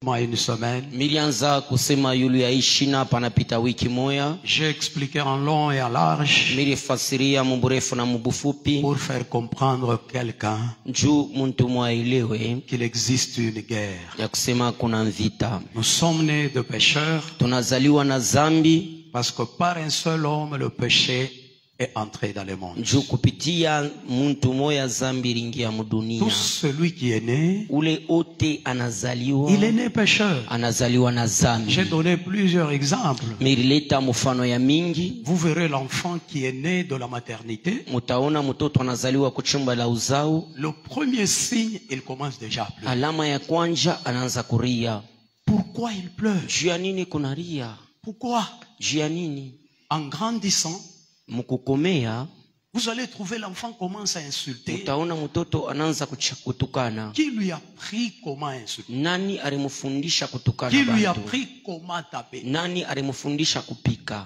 Une semaine, Milianza kusema yulu yaishi na panapita wiki moya. J'ai expliqué en long et en large Milifasiria muburefu na mubufupi pour faire comprendre quelqu'un juu muntu mwaelewe qu'il existe une guerre. ya kusema kuna vita. Nous sommes nés de pécheurs Tunazaliwa na zambi parce que par un seul homme le péché est entré dans le monde. juu kupitia muntu moya zambi ringia mudunia. Tout celui qui est né, Ule ote anazaliwa, il est né pécheur. anazaliwa na zambi. J'ai donné plusieurs exemples. Mirileta mufano ya mingi. Vous verrez l'enfant qui est né de la maternité. Mutaona mtoto anazaliwa kuchumba la uzao. Le premier signe, il commence déjà à pleurer. Alama ya kwanza anaanza kuria. Pourquoi il pleure? Juu ya nini kunaria? Pourquoi? Juu ya nini? En grandissant, Mukukomea vous allez trouver l'enfant commence à insulter. utaona mtoto anaanza kutukana. Qui lui a appris comment insulter? Nani alimufundisha kutukana Qui lui a bantu? appris comment taper? Nani alimufundisha kupika?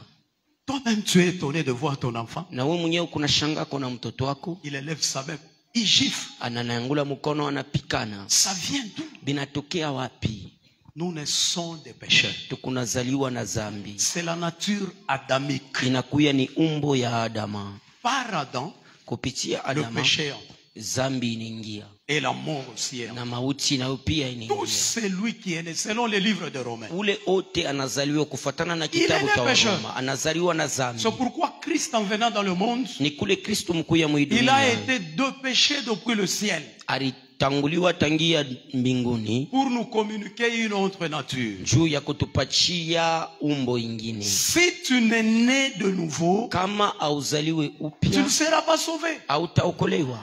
Toi-même, tu es étonné de voir ton enfant. Na wewe mwenyewe kuna shanga kuna mtoto wako Il élève sa main, il gifle. ananangula mkono anapikana. Ça vient d'où? Binatokea wapi? Nous naissons des pécheurs. Tukunazaliwa na zambi. C'est la nature adamique. Inakuya ni umbo ya Adama. Par Adam, Kupitia le Adama péché entre. zambi inaingia Et la mort aussi est entre. na mauti nayo pia Tout inaingia. celui qui est né, selon les livres de Romains. Ule ote anazaliwa kufatana na kitabu Il est cha pécheur. Waroma, anazaliwa na zambi. C'est pourquoi Christ, en venant dans le monde, Ni kule Kristo mkuu ya il a mwidunia été de péché depuis le ciel alitanguliwa tangia mbinguni pour nous communiquer une autre nature. juu ya kutupachia umbo ingine. Si tu n'es né de nouveau, Kama auzaliwe tu upya ne seras pas sauvé. hautaokolewa.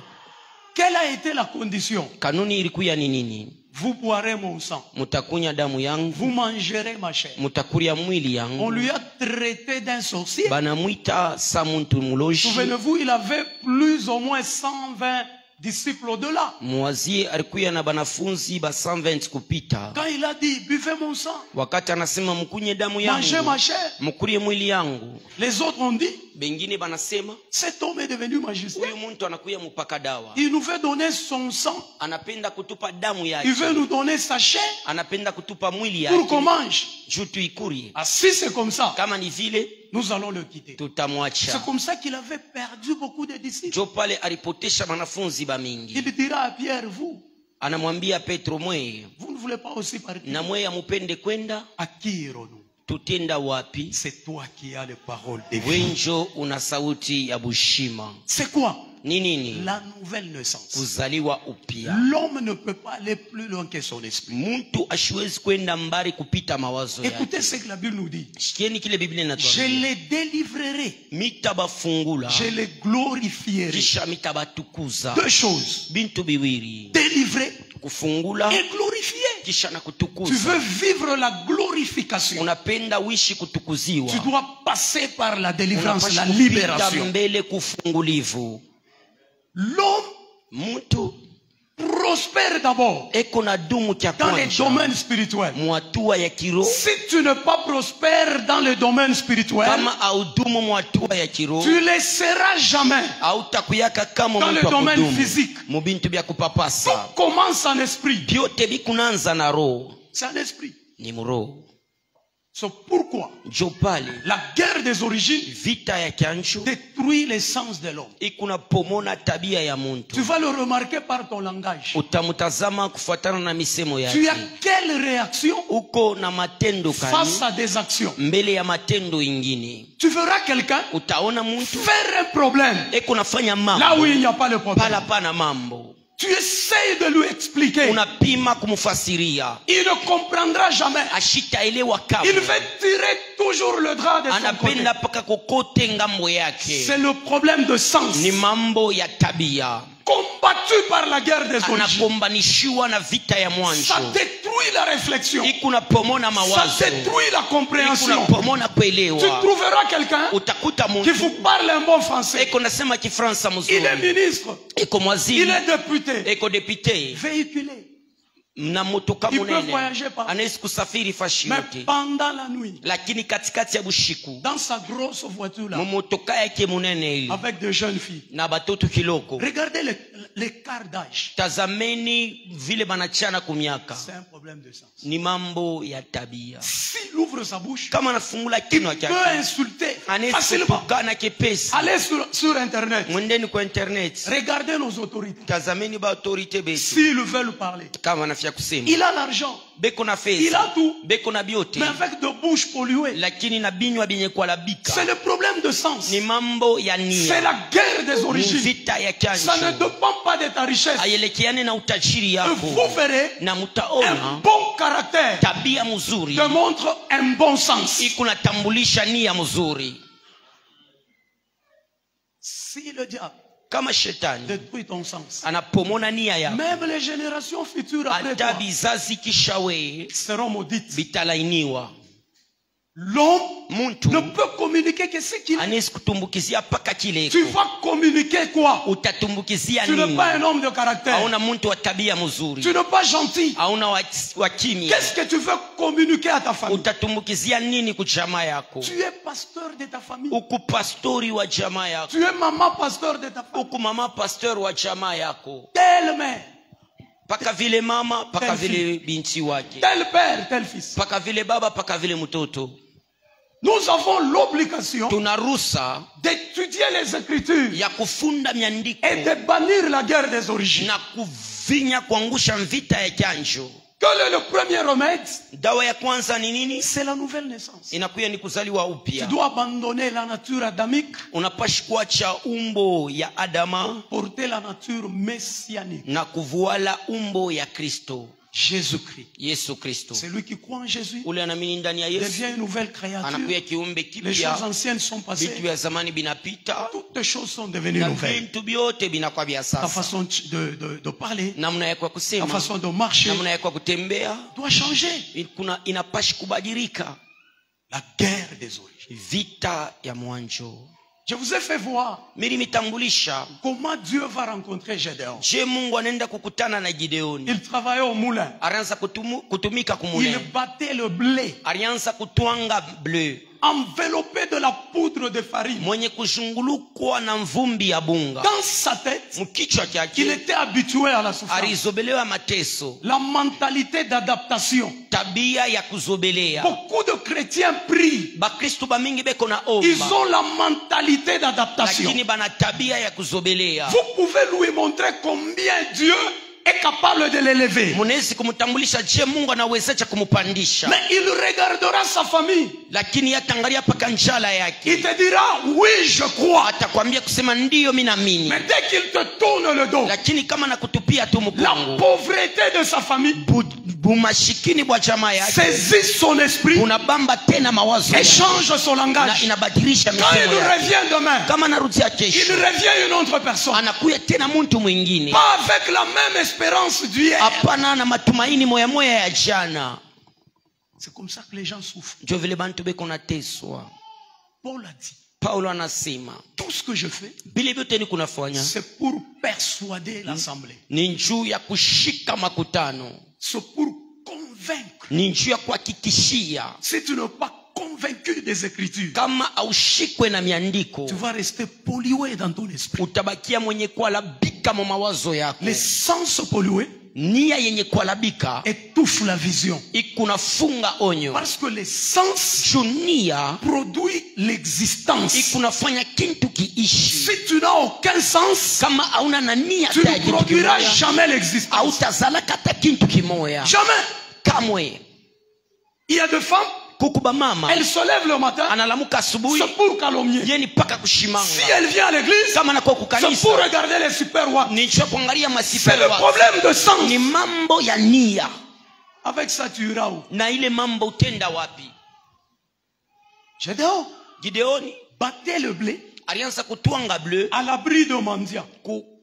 Quelle a été la condition? Kanuni ilikuya ni nini? Vous boirez mon sang, Mutakunya damu yangu, vous mangerez ma chair. mutakuria mwili On yangu. lui a traité d'un sorcier. Banamwita sa muntu muloshi. Souvenez-vous, il avait plus ou moins 120 disciples au-delà. Mwazie alikuya na banafunzi ba 120 kupita. Quand il a dit, buvez mon sang, Wakati anasema mkunye damu mangez yangu, ma chair, mkurie mwili yangu, les autres ont dit, bengine banasema cet homme est devenu magicien. huyu muntu anakuya mpaka dawa. Il nous veut donner son sang, Anapenda kutupa damu yake, il veut nous donner sa chair anapenda kutupa mwili pour yake qu'on mange. juu tuikurie. Ah, si c'est comme ça, Kama ni vile nous allons le quitter. tutamwacha. C'est comme ça qu'il avait perdu beaucoup de disciples. Jo pale alipotesha wanafunzi ba mingi. Il dira à Pierre, vous Anamwambia Petro, mweye ne voulez pas aussi partir. na mweye amupende kwenda, À qui irons-nous? tutenda wapi? C'est toi qui as les paroles de vie. Wenjo una sauti ya bushima. C'est quoi? Ni nini? La nouvelle naissance. Kuzaliwa upya. L'homme ne peut pas aller plus loin que son esprit. Muntu ashiwezi kwenda mbali kupita mawazo yake. Écoutez ce que la Bible nous dit. Shikieni kile Biblia Je inatuambia. les délivrerai. Mitabafungula Je les glorifierai. kisha mitabatukuza. Deux choses. Bintu biwiri. Délivrer Kufungula et glorifier. kisha na Tu kutukuza. veux vivre la glorification. Unapenda wishi kutukuziwa. Tu dois passer par la délivrance, Unapaswa la kupita libération. mbele kufungulivu. L'homme Mtu prospère d'abord eko na dumu cha dans les kwanza domaines spirituels. mwatua ya kiroho. Si tu n'es pas prospère dans le domaine spirituel, Kama audumu mwatua ya kiroho, tu ne le seras jamais. hautakuyaka kama Dans le mtu wa domaine kudumu. physique. Mubintu bya kupapasa Tout commence en esprit. byote bikunanza na roho, C'est en esprit. ni muroho. C'est pourquoi Jo pale la guerre des origines vita ya kiancho détruit l'essence de l'homme. ikuna pomona tabia ya Tu muntu. vas le remarquer par ton langage. Utamutazama kufuatana na misemo Tu yake. as quelle réaction Uko na matendo face kani à des actions? mbele ya matendo ingine. Tu verras quelqu'un Utaona muntu faire un problème eko nafanya là où mambo il n'y a pas de problème. pala pana mambo. Tu essayes de lui expliquer. Unapima kumfasiria, Il ne comprendra jamais. ashitaelewa Il kamwe. veut tirer toujours le drap de son côté. Anapenda paka kokote ngambo yake. C'est le problème de sens. Ni mambo ya tabia. Combattu par la guerre des origines. Anagombanishiwa na vita ya Ça mwanzo. détruit la réflexion. Ikuna pomona Ça mawazo. détruit la Ikuna compréhension. pomona Tu kuelewa. trouveras quelqu'un Utakuta qui muntu vous parle un bon français. eko nasema Kifaransa Il est mzuri, ministre. eko Il mwaziri, est député. eko depute. Véhiculé. na motoka Il peut munene voyager par. anaweza kusafiri fashi Mais yote, pendant la nuit, lakini katikati ya bushiku dans sa grosse voiture là, motoka yake munene ile avec de jeunes filles, na batoto kiloko, regardez l'écart d'âge. tazameni vile banachana kumiaka. C'est un problème de sens. Ni mambo ya tabia. S'il ouvre sa bouche, Kama anafungula kinywa il peut chake insulter anaweza facilement. kupigana kepesi. Allez sur Internet, Mwendeni kwa internet, regardez nos autorités. tazameni ba autorite betu S'ils veulent parler, kama anafia kusema il a l'argent, beko na il fedha, a tout, beko na biote, mais avec de bouches polluées. lakini na binywa byenye kualabika. C'est le problème de sens. Ni mambo ya C'est nia, la guerre des ni origines. vita ya Ça ne kianjo, dépend pas de ta richesse. ayelekeane na utajiri Vous yako, verrez, na un mutaona bon caractère tabia mzuri te montre un bon sens. ikunatambulisha nia mzuri. Si le diable Kama shetani détruit ton sens, anapomona nia yako, même les générations futures après hata toi bizazi kishawe seront maudites. vitalainiwa. L'homme Muntu ne peut communiquer que ce qu'il est. anaweza kutumbukizia paka kileko. Tu vas communiquer quoi? Utatumbukizia Tu n'es nini? pas un homme de caractère. Hauna muntu wa tabia mzuri, Tu n'es pas gentil. hauna wa kimya. Qu'est-ce que tu veux communiquer à ta famille? Utatumbukizia nini kujamaa yako? Tu es pasteur de ta famille. Uku pastori wa jamaa yako, Tu es maman pasteur de ta famille. uku mama pastor wa jamaa yako, Telle mère, paka vile mama, paka Tel vile binti wake, tel père, tel fils. paka vile baba, paka vile mtoto. Nous avons l'obligation Tuna ruhusa d'étudier les Écritures ya kufunda miandiko et de bannir la guerre des origines. na kuvinya kuangusha vita ya chanjo. Quel est le premier remède? Dawa ya kwanza ni nini? C'est la nouvelle naissance. Inakuya ni kuzaliwa Tu upya. dois abandonner la nature adamique, Unapashi kuacha umbo ya Adama porter la nature messianique. na kuvuala umbo ya Kristo, Jésus-Christ. Yesu Kristo. C'est lui qui croit en Jésus, Ule anaamini ndani ya Yesu devient une nouvelle créature. anakuya kiumbe Les kipya, choses anciennes sont vitu passées. vya zamani binapita Toutes les choses sont devenues na nouvelles. vitu vyote binakuwa vya Ta sasa. façon de parler, Namna yako ya ta kusema, façon de marcher namna yako ya kutembea doit changer. inapashi kubadilika. La guerre des origines. Vita ya mwanjo. Je vous ai fait voir Nilimitambulisha comment Dieu va rencontrer Gédéon. je Mungu anaenda kukutana na Gideoni. Il travaillait au moulin. Alianza kutumika Il kumune, battait le blé alianza kutwanga bleu, enveloppé de la poudre de farine. mwenye kuzungulukwa na mvumbi ya bunga. Dans sa tête, Mkichwa il chake était habitué à la souffrance. alizobelewa mateso, La mentalité d'adaptation. tabia ya kuzobelea. Beaucoup de chrétiens prient. Bakristu bamingi beko na Ils omba, ont la mentalité d'adaptation. lakini bana tabia ya kuzobelea. Vous pouvez lui montrer combien Dieu est capable de l'élever. Munezi kumutambulisha je Mungu anawezaje kumupandisha, Mais il regardera sa famille. lakini yatangalia paka njala Il yake, te dira, oui, je crois. atakwambia kusema ndiyo mimi naamini, Mais dès qu'il te tourne le dos, lakini kama nakutupia tu la mkongo, pauvreté de sa famille bumashikini bwa jamaa yake saisit son esprit unabamba tena mawazo et change son na langage. inabadilisha Quand misemo il yake. revient demain, Kama narudia il kesho revient une autre personne. anakuya tena mtu mwingine, Pas avec la même espérance d'hier. hapana na matumaini moya moya ya jana. C'est comme ça que les gens souffrent. Ndio vile bantu beko nateswa. Paul a dit, Paulo anasema tout ce que je fais, vile vyote ni kunafanya c'est pour persuader l'assemblée. ni njuu ya kushika makutano, C'est pour convaincre. ni njuu ya kuhakikishia. Si tu n'es pas convaincu des Écritures, Kama aushikwe na miandiko, tu vas rester pollué dans ton esprit. utabakia mwenye kualabika mu mawazo yako. Les sens pollués Nia yenye kualabika étouffent la vision. ikunafunga onyo, Parce que les sens junia produisent l'existence. ikunafanya kintu kiishi. Si tu n'as aucun sens, Kama hauna na nia tu hata ne ya kitu produiras kimoya, jamais l'existence. hautazalaka hata kintu kimoya Jamais. kamwe. Il y a des femmes, Kukuba mama elles se lèvent le matin, analamuka asubuhi c'est pour calomnier. yeni paka Si kushimanga, elle vient à l'église, kama nako c'est pour kukanisa regarder les super watts. ni cha kuangalia C'est masifa le problème de sens. ni mambo ya nia. Avec ça, tu iras où? Na ile mambo utenda wapi? Gédéon Gideoni battait le blé alianza kutwanga bleu à l'abri de mendiants,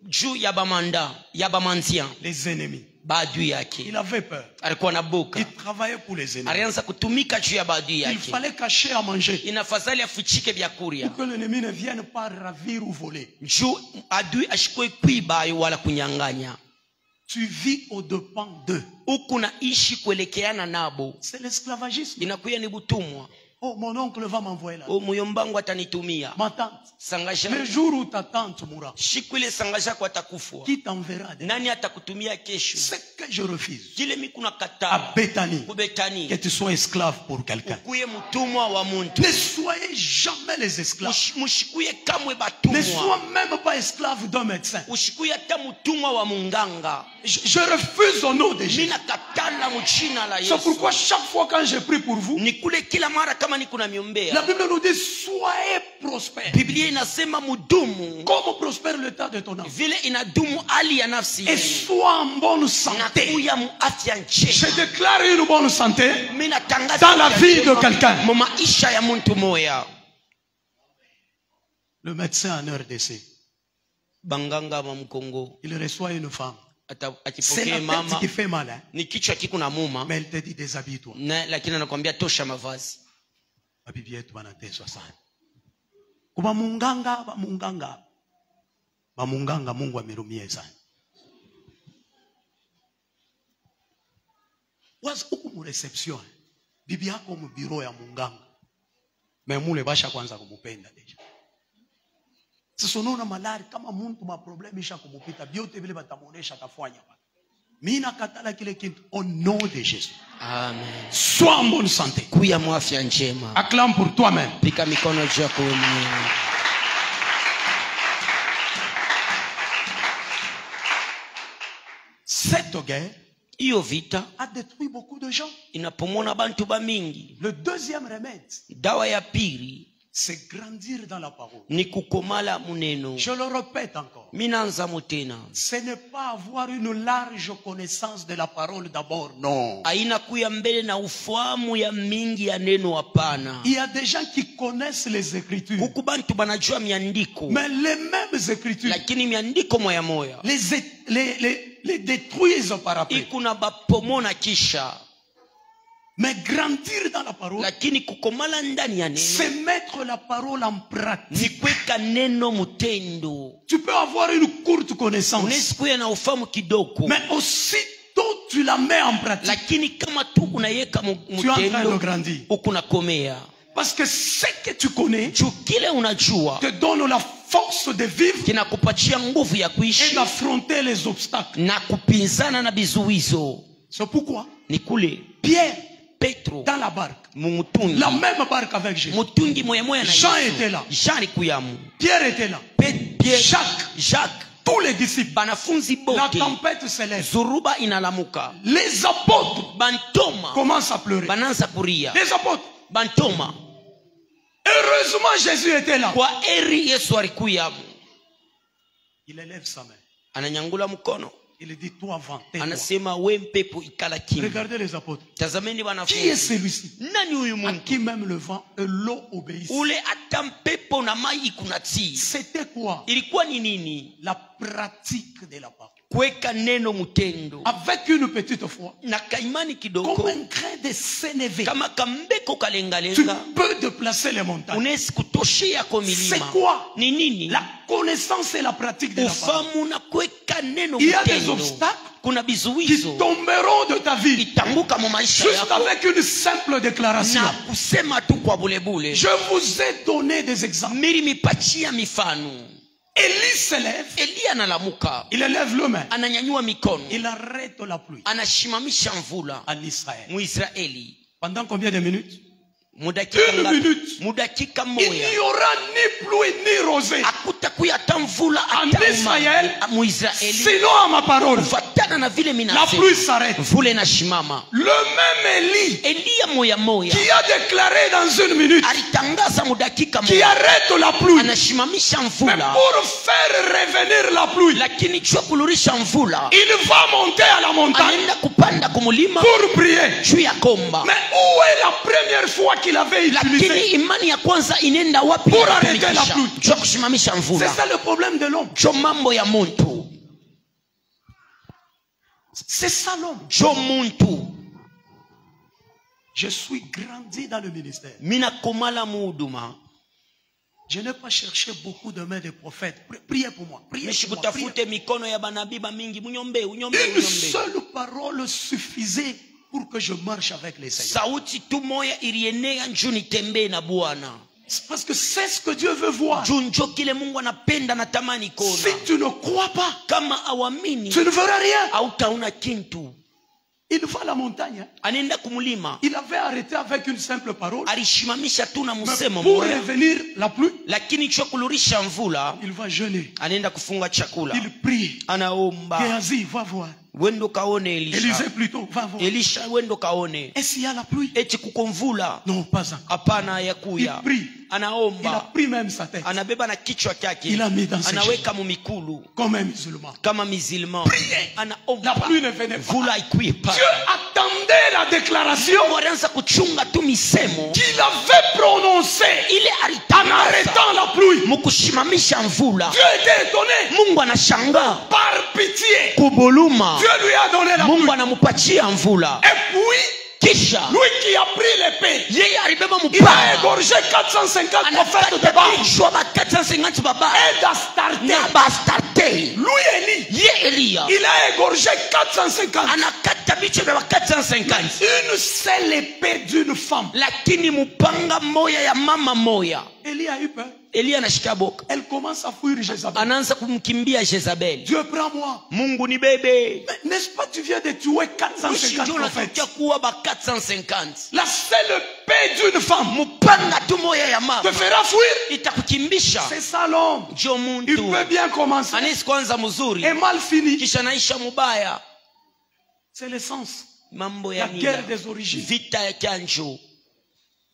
juu ya bamanda ya bamanzia les ennemis. baadui yake. Il avait peur. Alikuwa na boka, Il travaillait pour les ennemis. alianza kutumika juu ya baadui Il yake. fallait cacher à manger Inafadhali afichike vyakuria pour que l'ennemi ne vienne pas ravir ou voler. juu adui ashikwe kuiba wala kunyang'anya. tu vis aux dépens d'eux. Ukuna ishi kuelekeana nabo. C'est l'esclavagisme. Inakuya ni butumwa. Oh, mon oncle va m'envoyer là. Oh, muyombangu atanitumia. Ma tante. Sangasha. Le jour où ta tante mourra, Siku ile sangasha kwa atakufwa. qui t'enverra des... Nani atakutumia kesho? C'est que je refuse. Kile mikuna kata. À Bethanie, Kubetani. que tu sois esclave pour quelqu'un. Ukuye mutumwa wa muntu. Ne soyez jamais les esclaves. Mushikuye kamwe Ne batumwa. sois même pas esclave d'un médecin. Ushikuye ata mutumwa wa munganga. Je refuse au nom de Jésus. Mina katala muchina la Yesu. C'est pourquoi chaque fois quand je prie pour vous, Nikule kila mara kama nikuna miombea. la Bible nous dit soyez prospères. Biblia inasema mudumu. Comme prospère le temps de ton âme. Vile inadumu hali ya nafsi. Et sois en bonne santé. Nakuya mu afya njema. Je déclare une bonne santé Mina tangaza dans la vie de quelqu'un. mu maisha ya muntu moya. Le médecin en RDC, Banganga wa Mkongo. il reçoit une femme. C'est Atipokee la tête mama. qui fait mal, hein? Ni kichwa kiko na muma. Mais elle te dit déshabille-toi. Na lakini anakuambia tosha mavazi. Bibi yetu banateswa sana. Kuba munganga, ba munganga. Ba munganga Mungu amerumie sana. Wazi huku mu reception. Bibi yako mu bureau ya munganga. Mais mule basha kwanza kumupenda deja. Sasa unaona malari kama muntu ma problem isha kumupita biote vile batamuonesha atafanya. Mimi nakatala kile kitu au nom de Jésus. Amen. Sois en bonne santé. Kuya mu afya njema. Acclame pour toi-même. Pika mikono juu yako wewe mwenyewe. Cette guerre Hiyo vita a détruit beaucoup de gens. inapomona bantu ba mingi. Le deuxième remède, Dawa ya pili c'est grandir dans la parole. ni kukomala muneno. Je le répète encore. Minanza mutena. Ce n'est pas avoir une large connaissance de la parole d'abord, non. Aina kuya mbele na ufahamu ya mingi ya neno hapana. Il y a des gens qui connaissent les Écritures. Huku bantu banajua miandiko. Mais les mêmes Écritures Lakini miandiko moya moya. les détruisent par après. Ikuna bapomona kisha. Mais grandir dans la parole, Lakini kukomala ndani ya neno. c'est mettre la parole en pratique. Ni kweka neno mutendo. Tu peux avoir une courte connaissance, Unaweza kuwa na ufahamu kidogo. mais aussitôt tu la mets en pratique, Lakini kama tu unayeka tu es en train de mutendo. grandir. Ukunakomea. Parce que ce que tu connais Juu kile unajua. te donne la force de vivre Kinakupatia nguvu ya et kuishi. d'affronter les obstacles. Na kupinzana na bizuizo. C'est pourquoi Ni kule. Pierre, Petro. dans la barque, Mumutungi. la même barque avec Jésus. Mutungi moya moya na Jean Yesu. était là. Jean alikuyamu. Pierre était là. Pierre. Jacques. Tous les disciples. Banafunzi La bote. tempête s'élève. Zuruba inalamuka. Les apôtres Bantoma. commencent à pleurer. Bananza kuria. Les apôtres. Bantoma. Heureusement, Jésus était là. Kwa eri Yesu alikuyamu. Il élève sa main. Ananyangula mkono. Il dit, toi, vent, tais-toi. Anasema we mpepo ikala kimya. Regardez les apôtres. Tazameni Qui est wanafunzi. celui-ci Nani huyu à muntu? qui même le vent et l'eau obéissent? Ule ata mpepo na mai kunatii. C'était quoi? Ilikuwa ni nini? La pratique de la parole. Kuweka neno mutendo. Avec une petite foi, Na kaimani comme kidogo. un grain de sénévé, Kama kambeko tu kalengalenga. peux déplacer les montagnes. Unaweza kutoshea kwa milima. C'est quoi? Ni nini? La connaissance et la pratique de la parole. Ufahamu na kuweka neno Il y a des mutendo. obstacles Kuna qui bizuizo. tomberont de ta vie Itanguka mu maisha juste yako. avec une simple déclaration. Na kusema tu kwa bulebule. Je vous ai donné des exemples. Miri mipatia mifano. Élie s'élève, Elia analamuka. il élève le main, Ananyanyua mikono. il arrête la pluie Anashimamisha mvula. en Israël. Muisraeli. Pendant combien de minutes? Mudakika Une ngapi? minute. Mudakika Il n'y moya. aura ni pluie ni rosée. Hakutakuya hata mvula En hata Israël, umande. Muisraeli. Sinon à ma parole, Kufatana na vile la minasema. pluie s'arrête. Mvula inashimama. Le même Élie Elia moya moya. qui a déclaré dans une minute Alitangaza mudakika qui moya. arrête la pluie. Anashimamisha Mais mvula. pour faire revenir la pluie, Lakini jua kulurisha mvula. il va monter à la montagne Anaenda kupanda kumulima. pour prier. Juu ya komba. Mais où est la première fois qu'il avait utilisé? Lakini imani ya kwanza inaenda wapi? Pour ya arrêter kutumikisha? la pluie. Juu ya kusimamisha C'est mvula. ça le problème de l'homme. Jo mambo ya muntu. C'est ça l'homme. Jo muntu. Je suis grandi dans le ministère. Mina komala muhuduma. Je n'ai pas cherché beaucoup de mains de prophètes. Priez pour moi. Priez pour moi. Mishikutafute mikono ya banabii mingi munyombe unyombe Une unyombe. seule parole suffisait pour que je marche avec les Seigneurs. Sauti tu moya ilienea njoo nitembee na Bwana. C'est parce que c'est ce que Dieu veut voir. Njoo kile Mungu anapenda na tamani kuona. Si tu ne crois pas, Kama awamini, tu ne verras rien. hautaona kintu. Il va à la montagne. Anaenda kumulima. Il avait arrêté avec une simple parole. Alishimamisha tu na Mais musemo pour moya. revenir la pluie, Lakini cho kulurisha mvula, il va jeûner. anaenda kufunga chakula. Il prie. Anaomba. Géasi, va voir. Wendo kaone Elisha. Élisée plutôt, va voir. Elisha wendo kaone. Est-ce qu'il y a la pluie? Eti kuko mvula. Non, pas encore. Hapana Il yakuya. prie. Il a Anaomba. pris même sa tête. Anabeba na kichwa chake. Il a mis dans ses Anaweka mumikulu. Comme un musulman. Kama musulman. La Anaomba. pluie ne venait pas. Mvula ikuye pa. Dieu attendait la déclaration Walianza kuchunga tu misemo. qu'il avait prononcée Ile en alitangaza. arrêtant la pluie. Mukushimamisha mvula. Dieu était étonné. Mungu anashangaa. Par pitié, Kubuluma. Dieu lui a donné la Mungu pluie. anamupatia mvula. Et puis, Kisha lui qui a pris l'épée, yeye alibeba il a mpanga. égorgé 450 prophètes de Anakata Baal kichwa ba 450 baba. et d'Astarté. Na bastarte. Lui, Élie, Ye Elia. il a égorgé 450. Anakata bichwa ba 450. Une seule épée d'une femme. Lakini mupanga moya ya mama moya. Élie a eu peur. Elia anashika boka. Elle commence à fuir Jézabel. Anaanza kumkimbia Jezabel. Dieu, prends-moi. Mungu ni bebe. Mais n'est-ce pas, tu viens de tuer 450 prophètes. Unatokea kuwa ba 450. La seule épée d'une femme Mupanga tu moya ya mama te fera fuir. itakukimbisha. C'est ça l'homme. Jo Il muntu peut bien commencer anaishi kwanza mzuri et mal finir. kisha naisha mubaya. C'est l'essence. Mambo La ya guerre mila, des origines. vita ya chanjo.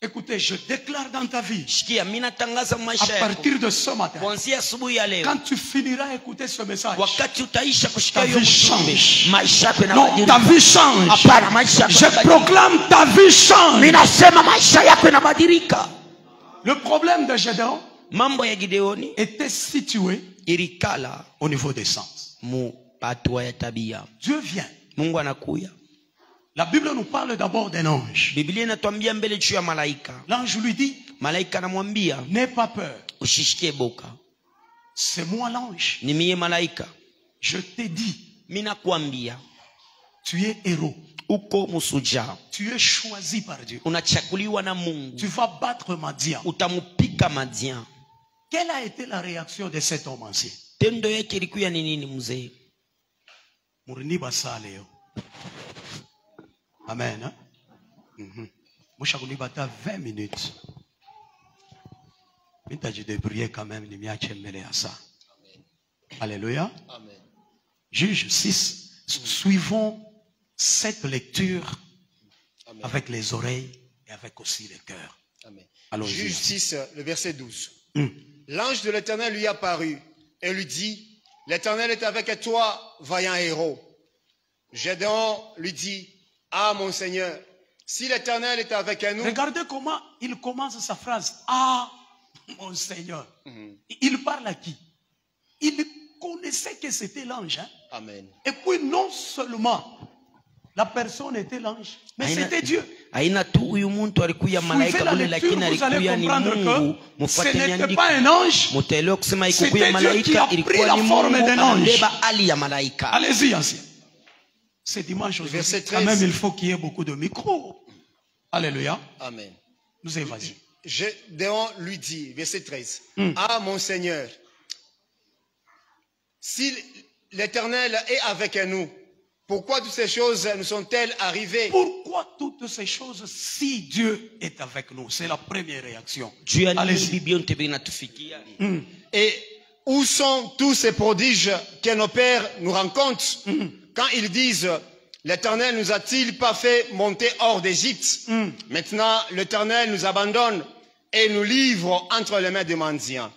Écoutez, je déclare dans ta vie, Shikia, mimi natangaza à maisha yako partir de ce matin, kuanzia asubuhi ya leo, quand tu finiras à écouter ce message, wakati utaisha kushika ta hiyo vie mjumbe, change. maisha yako Non, ta yanabadilika. vie change. Hapana, maisha yako Je yanabadilika. proclame ta vie change. Mimi nasema maisha yako yanabadilika. Le problème de Gédéon Mambo ya Gideoni était situé ilikala au niveau des sens. mu hatua ya tabia. Dieu vient. Mungu anakuya. La Bible nous parle d'abord d'un ange. Biblia inatuambia mbele juu ya malaika. L'ange lui dit, Malaika anamwambia n'aie pas peur. usishike boka. C'est moi l'ange. Ni mie malaika. Je t'ai dit, Mimi nakwambia tu es héros. uko musuja. Tu es choisi par Dieu. Unachakuliwa na Mungu. Tu vas battre Madian. Utamupika Madian. Quelle a été la réaction de cet homme ancien? Tendo yake ilikuwa ni nini mzee? Murini basale yo. Amen. Hein? Musha kunibata 20 minutes. Mita je débrouiller quand même ni miache mbele ya ça. Alléluia. Amen. Juge 6. Suivons cette lecture Amen. avec les oreilles et avec aussi le cœur. Amen. Allons-y. Juge 6, le verset 12. Hum. L'ange de l'Éternel lui apparut et lui dit, l'Éternel est avec toi, vaillant héros. Gédéon lui dit, ah mon Seigneur, si l'Éternel est avec nous, Regardez comment il commence sa phrase. Ah, mon Seigneur. Il parle à qui? Il connaissait que c'était l'ange. Hein? Amen. Et puis non seulement la personne était l'ange, mais c'était Dieu. Aina tu huyu muntu alikuya Suivez malaika la kule lecture, lakini vous allez alikuya ni comprendre Mungu. que ce Mufuate n'était nyandiko. pas un ange. Mutaelewa kusema C'était ikukuya Dieu qui a malaika pris ilikuwa la ni forme Mungu d'un ange. anabeba hali ya malaika. Allez-y, ancien. C'est dimanche aujourd'hui. Verset Quand 13. même, il faut qu'il y ait beaucoup de micros. Alléluia. Amen. Nous allons, vas-y. Gédéon lui dit, verset 13, ah mon Seigneur, si l'Éternel est avec nous, pourquoi toutes ces choses nous sont-elles arrivées? Pourquoi toutes ces choses si Dieu est avec nous? C'est la première réaction. Juu ya nini Allez-y. Biblia yote inatufikia? Et où sont tous ces prodiges que nos pères nous rencontrent quand ils disent, l'Éternel nous a-t-il pas fait monter hors d'Égypte? Maintenant, l'Éternel nous abandonne et nous livre entre les mains des mendiants.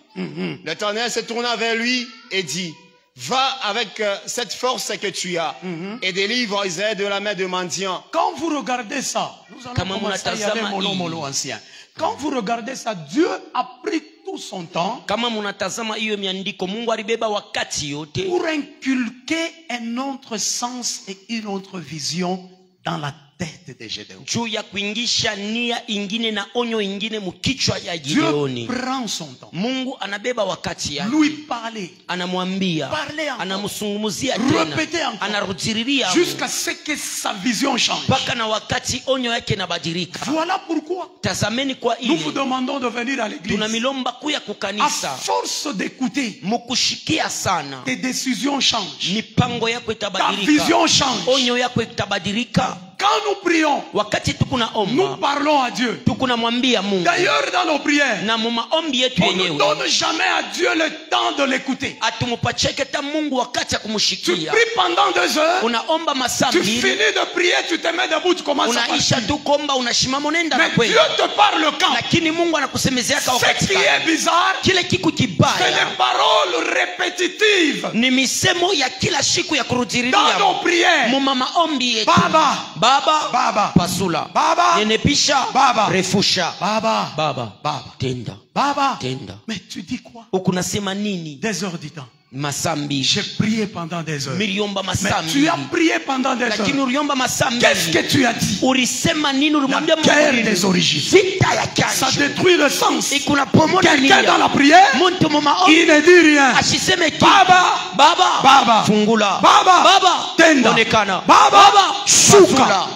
L'Éternel se tourna vers lui et dit, va avec cette force que tu as et délivre Israël de la main des mendiants. Quand vous regardez ça, nous allons Kama commencer à y aller munatazama mollo ancien. Quand vous regardez ça, Dieu a pris tout son temps Kama munatazama hiyo miandiko, Mungu alibeba wakati yote pour inculquer un autre sens et une autre vision dans la tête de Gédéon. juu ya kuingisha nia ingine na onyo ingine mukichwa ya Dieu Gideoni. prend son temps. Mungu anabeba wakati yake, Lui parler. anamwambia, Parler encore. anamsungumzia Répéter tena, encore. anarudiriria Jusqu'à ce que sa vision change. mpaka na wakati onyo yake inabadilika. Voilà pourquoi Tazameni kwa nous vous ili demandons de venir à l'église. tunamilomba kuya À kukanisa, force d'écouter, mukushikia sana, tes décisions changent. mipango yako Ta itabadilika, vision change. onyo yako itabadilika. Quand nous prions, Wakati tukuna nous omba, parlons à Dieu. tukuna mwambia Mungu, D'ailleurs, dans nos prières, na mu maombi yetu on ne yenyewe donne jamais à Dieu le temps de l'écouter. atumupacheke ta Mungu wakati ya Tu kumshikia. pries pendant 2 heures, Unaomba masaa tu mbili, finis de prier, tu te mets debout, tu commences à unaisha partir. tu kuomba, unashimama unaenda na Mais kwenda, Dieu te parle quand? lakini Mungu anakusemezeaka Ce wakati qui gani? est bizarre, Kile kiku c'est kibaya les paroles répétitives ni misemo ya kila siku ya dans kurudiriria nos prières. mu maombi yetu. Baba, Baba, Baba, pasula, Baba, nenepisha, Baba, refusha, Baba, Baba, Baba, tenda, Baba. tenda. Mais tu dis quoi? Ukunasema nini? 2 heures du temps. Masaa mbili, J'ai prié pendant 2 heures. miliomba Mais masaa tu as mbili, prié pendant 2 lakini heures. uliomba masaa Qu'est-ce que mbili, tu as dit? ulisema nini? Ulimwambia La guerre Mungu des nini? origines. Vita ya Ça chanjo détruit le sens. ikunapomoa Quelqu'un dans nia. la prière, Muntu mu maombi il ne dit rien. asiseme kitu. Baba, Baba, Baba, fungula, Baba, Baba, tenda, onekana, Baba, shuka. pasula.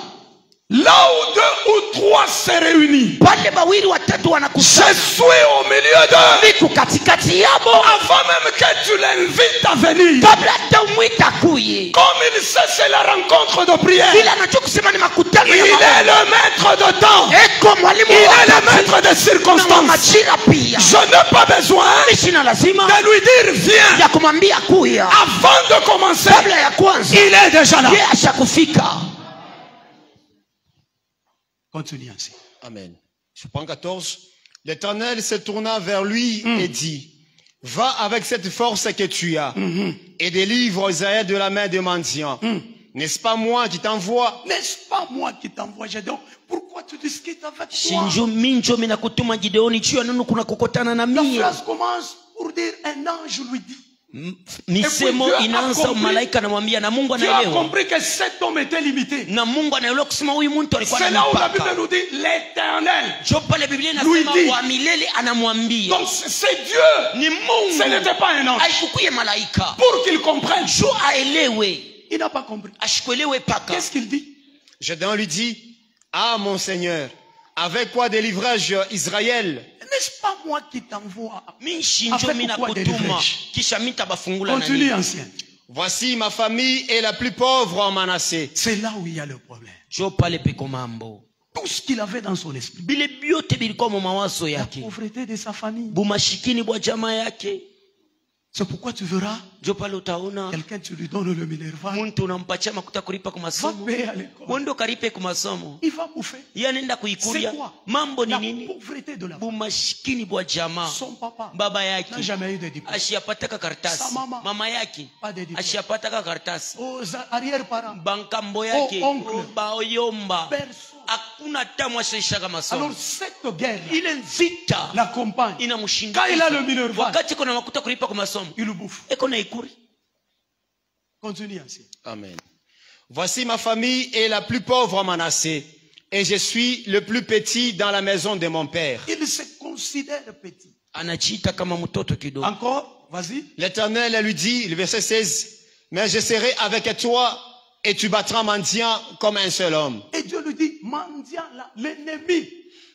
Là où 2 ou 3 se réunissent, Pale bawili watatu je wanakusanya, suis au milieu d'eux. niko katikati yabo. Avant même que tu l'invites à venir, Kabla hata umwita kuye, comme il sait c'est la rencontre de prière, vile anajua kusema ni makutano il ya est maombi. le maître de temps. Eko mwalimu Il wa est le wakati maître des na wa circonstances. majira pia. Je n'ai pas besoin Sina lazima de lui dire viens. ya kumwambia kuya, Avant de commencer, kabla ya kwanza il est déjà là. yeye ashakufika. Continue ainsi. Amen. Je prends 14. L'Éternel se tourna vers lui et dit, va avec cette force que tu as et délivre Israël de la main des mendiants. N'est-ce pas moi qui t'envoie? N'est-ce pas moi qui t'envoie, Gédéon? Pourquoi tu discutes avec moi? Shinjo minjo mina kutuma Gideoni chua nunu kuna kukutana na La mie. phrase commence pour dire un ange lui dit. Misemo Dieu a inaanza compris. malaika anamwambia na Mungu Tu as anaelewa. compris que cet homme était limité. Na Mungu anaelewa kusema huyu mtu alikuwa C'est na là où la Bible mipaka. nous dit l'éternel. Jo pale Biblia Lui inasema dit. wa milele anamwambia. Donc c'est Dieu. Ni Ce Mungu. n'était pas un ange. Haikukuye malaika. Pour qu'il comprenne. Jo aelewe. Il n'a pas compris. Ashikuelewe paka. Qu'est-ce qu'il dit? Gédéon lui dit, ah mon Seigneur, avec quoi délivrai-je Israël? N'est-ce pas moi qui t'envoie? Mi shinjo Avec mina quoi kutuma. délivrai-je? Kisha mita bafungula Continue, nani. ancien. Voici ma famille est la plus pauvre en Manassé. C'est là où il y a le problème. Jo pale peko mambo. Tout ce qu'il avait dans son esprit. Bile biote bilikuwa mu mawazo La yake. pauvreté de sa famille. Bumashikini bwa jamaa yake. C'est pourquoi tu verras Jo pale utaona quelqu'un, tu lui donnes le minerval. muntu unampatia makuta kulipa kwa Va masomo. payer à l'école. Mwendo karipe kwa masomo. Il va bouffer. Yeye anaenda C'est kuikulia. quoi? Mambo ni La nini? pauvreté de la famille. Bumashikini bwa jamaa. Son papa Baba n'a yake jamais eu de diplôme. ashiyapataka karatasi. Sa mama. Mama yake Pas de diplôme. ashiyapataka karatasi. Aux arrière-parents. Bankambo yake oncle. baoyomba. Personne. Hakuna tamu ashaishaka masomo. Alors cette guerre Ile vita l'accompagne. inamshinda. Quand il a le minerval, Wakati kuna makuta kulipa kwa masomo. il le bouffe. Eko na ikuri. Continue ainsi. Amen. Voici ma famille est la plus pauvre en Manassé et je suis le plus petit dans la maison de mon père. Il se considère petit. Anachiita kama mtoto kidogo. Encore, vas-y. L'Éternel lui dit, le verset 16, mais je serai avec toi et tu battras mendiant comme un seul homme. Et Dieu lui dit, mendiant là, l'ennemi,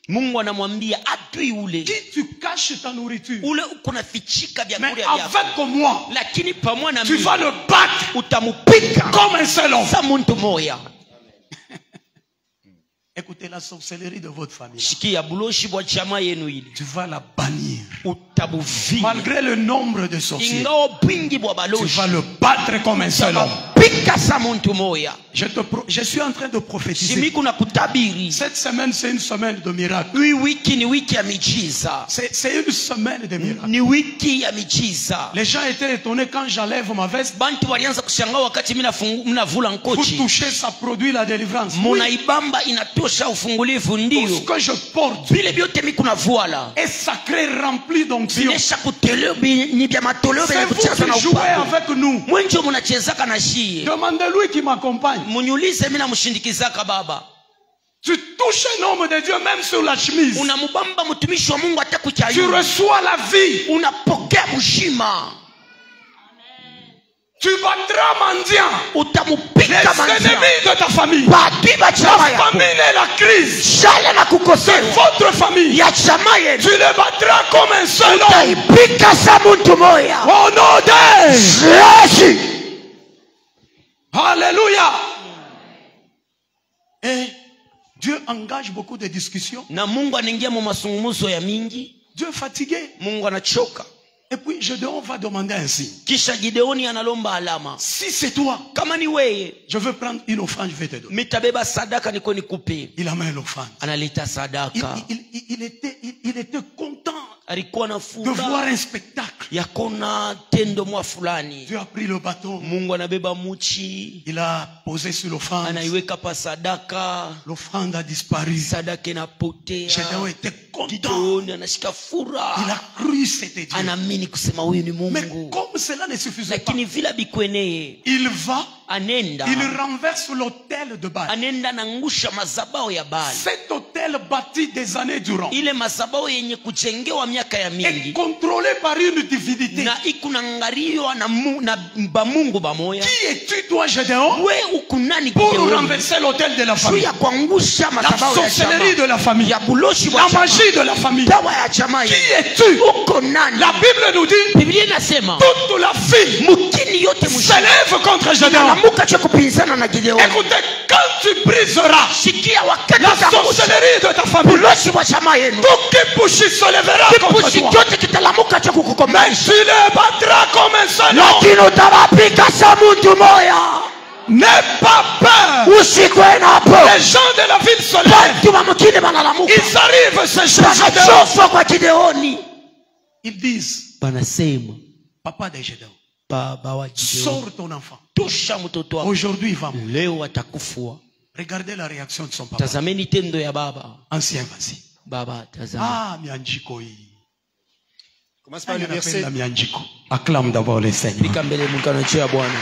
Mungu anamwambia adui ule. qui tu caches ta nourriture. Ule uko nafichika Mais vyakula vyako. avec moi, Lakini pamoja na tu mimi vas le battre utamupika comme un seul homme. sa muntu moya. Écoutez la sorcellerie de votre famille. Shikia buloshi bwa chama yenu ile. Tu vas la bannir. Utabuvia. Malgré le nombre de sorciers, Ingao bwingi bwa tu baloshi. vas le battre comme un seul homme. Pika sa muntu moya. Je suis en train de prophétiser. Shimi kuna kutabiri. Cette semaine, c'est une semaine de miracles. Hii wiki ni wiki ya miujiza. C'est une semaine de miracles. Ni wiki ya miujiza. Les gens étaient étonnés quand j'enlève ma veste. Bantu walianza kushangaa wakati mimi navula Pour nkochi. toucher, ça produit la délivrance. Oui. Munaibamba inatosha ufungulivu Tout ndio. ce que je porte Vile vyote mimi kuna vuala. est sacré, rempli d'onction. Binesha kutoleo ni vya matoleo C'est vya vous kucheza na qui jouez upako. avec nous. Mwenjo munachezaka na shie. Demandez-lui qui m'accompagne. Munyulize mimi namshindikizaka baba. Tu touches un homme de Dieu même sur la chemise. unamubamba mtumishi wa Mungu hata Tu kuchayu, reçois la vie. unapokea mshima, Tu battras mendiant. Les utamupika manzia, ennemis de ta famille. badui ba La chama yako, famine et la crise. shale na kukosewa Votre famille. ya chama yenu, Tu les battras comme un seul homme. utaipika sa mtu moya. Au nom de Yesu. Alléluia. Et Dieu engage beaucoup de discussions. Na Mungu anaingia mu masungumuzo ya mingi. Dieu est fatigué. Mungu anachoka. Et puis Gédéon va demander un signe. Kisha Gideoni analomba alama. Si c'est toi, Kama ni weye, je veux prendre une offrande, je vais te donner. mitabeba sadaka niko nikupe. Il amène l'offrande. Analeta sadaka. Il était content Alikuwa na de furaha voir un spectacle. ya kona tendo mwa fulani. Dieu a pris le bâton. Mungu anabeba muchi, Il a posé sur l'offrande. anaiweka pa sadaka. L'offrande a disparu. Sadaka inapotea. Gédéon était content. Gideoni anashika Il furaha. a cru c'était Dieu. Anaamini kusema huyu ni Mais Mungu. comme cela ne suffisait pas, Lakini vila bikweneye, il va, anenda il renverse l'autel de Baal. anenda nangusha mazabao ya Baali. Cet autel bâti des années durant Ile mazabao yenye kujengewa miaka ya est mingi contrôlé par une divinité. na ikunangariwa na bamungu bamoya. Qui es-tu toi, Gédéon, We ukunani pour Gideoni? renverser l'autel de la Juu famille, ya kuangusha la mazabao ya sorcellerie chama, de la famille, ya buloshi wa la chama, magie de la famille? dawa ya chama? Qui es-tu? Uko nani? La Bible nous dit, Biblia inasema toute la vie mukini yote mshika s'élève contre Gédéon. inamuka cha kupinzana na Gideoni. Écoutez, quand tu briseras Sikia, wakati la utaangusha sorcellerie de ta famille, buloshi wa chama yenu, tout Kipushi se lèvera contre kipushi toi. chote kitalamuka cha Mais kukukomesha, tu les battras comme un seul homme. lakini utawapika sa mtu moya. N'aie pas peur. Usikwe napo. Les gens de la ville se lèvent. Watu wa mkini banalamuka, Ils arrivent chez Gédéon. wanachofa kwa Gideoni. Ils disent, Banasema, papa de Gédéon, baba wa Gideoni, sors ton enfant. tosha mtoto wako, Aujourd'hui, il va mourir. leo atakufua. Regardez la réaction de son papa. Tazameni tendo ya baba. Ancien, vas-y. Baba, tazama. Ah, mianjiko hii. Commence par le verset. La mianjiko. Acclame d'abord le Seigneur. Pika mbele mkano cha Bwana.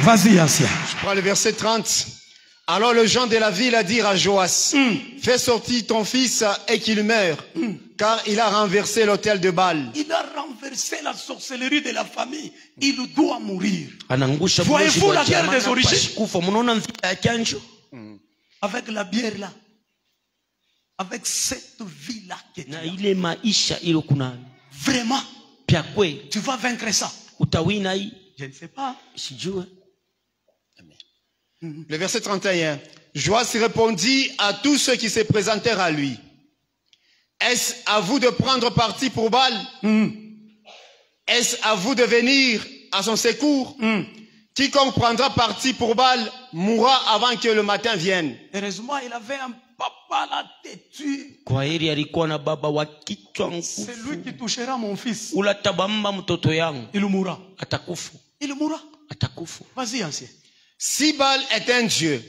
Vas-y, ancien. Je prends le verset 30. Alors le gens de la ville dirent à Joas, fais sortir ton fils et qu'il meure, car il a renversé l'autel de Baal. Il a renversé la sorcellerie de la famille. Il doit mourir. Anangusha Voyez-vous buloshi la wa guerre chama des na origines? pashikufa. Munaona vita ya chanjo? Avec la bière là. Avec cette vie là que tu Na as. ile maisha ilo kunani. Vraiment, Pia kwe, tu vas vaincre ça. utawina hii. Je ne sais pas. Sijue. Le verset 31. Joas répondit à tous ceux qui se présentèrent à lui. Est-ce à vous de prendre parti pour Baal? Est-ce à vous de venir à son secours? Quiconque prendra parti pour Baal mourra avant que le matin vienne. Heureusement, il avait un papa là têtu. Kwa heri alikuwa na baba wa kichwa C'est nguvu. lui qui touchera mon fils. Ula tabamba mtoto yangu. Il mourra. Atakufu. Il mourra. Atakufu. Vas-y, ancien. Si Baal est un Dieu,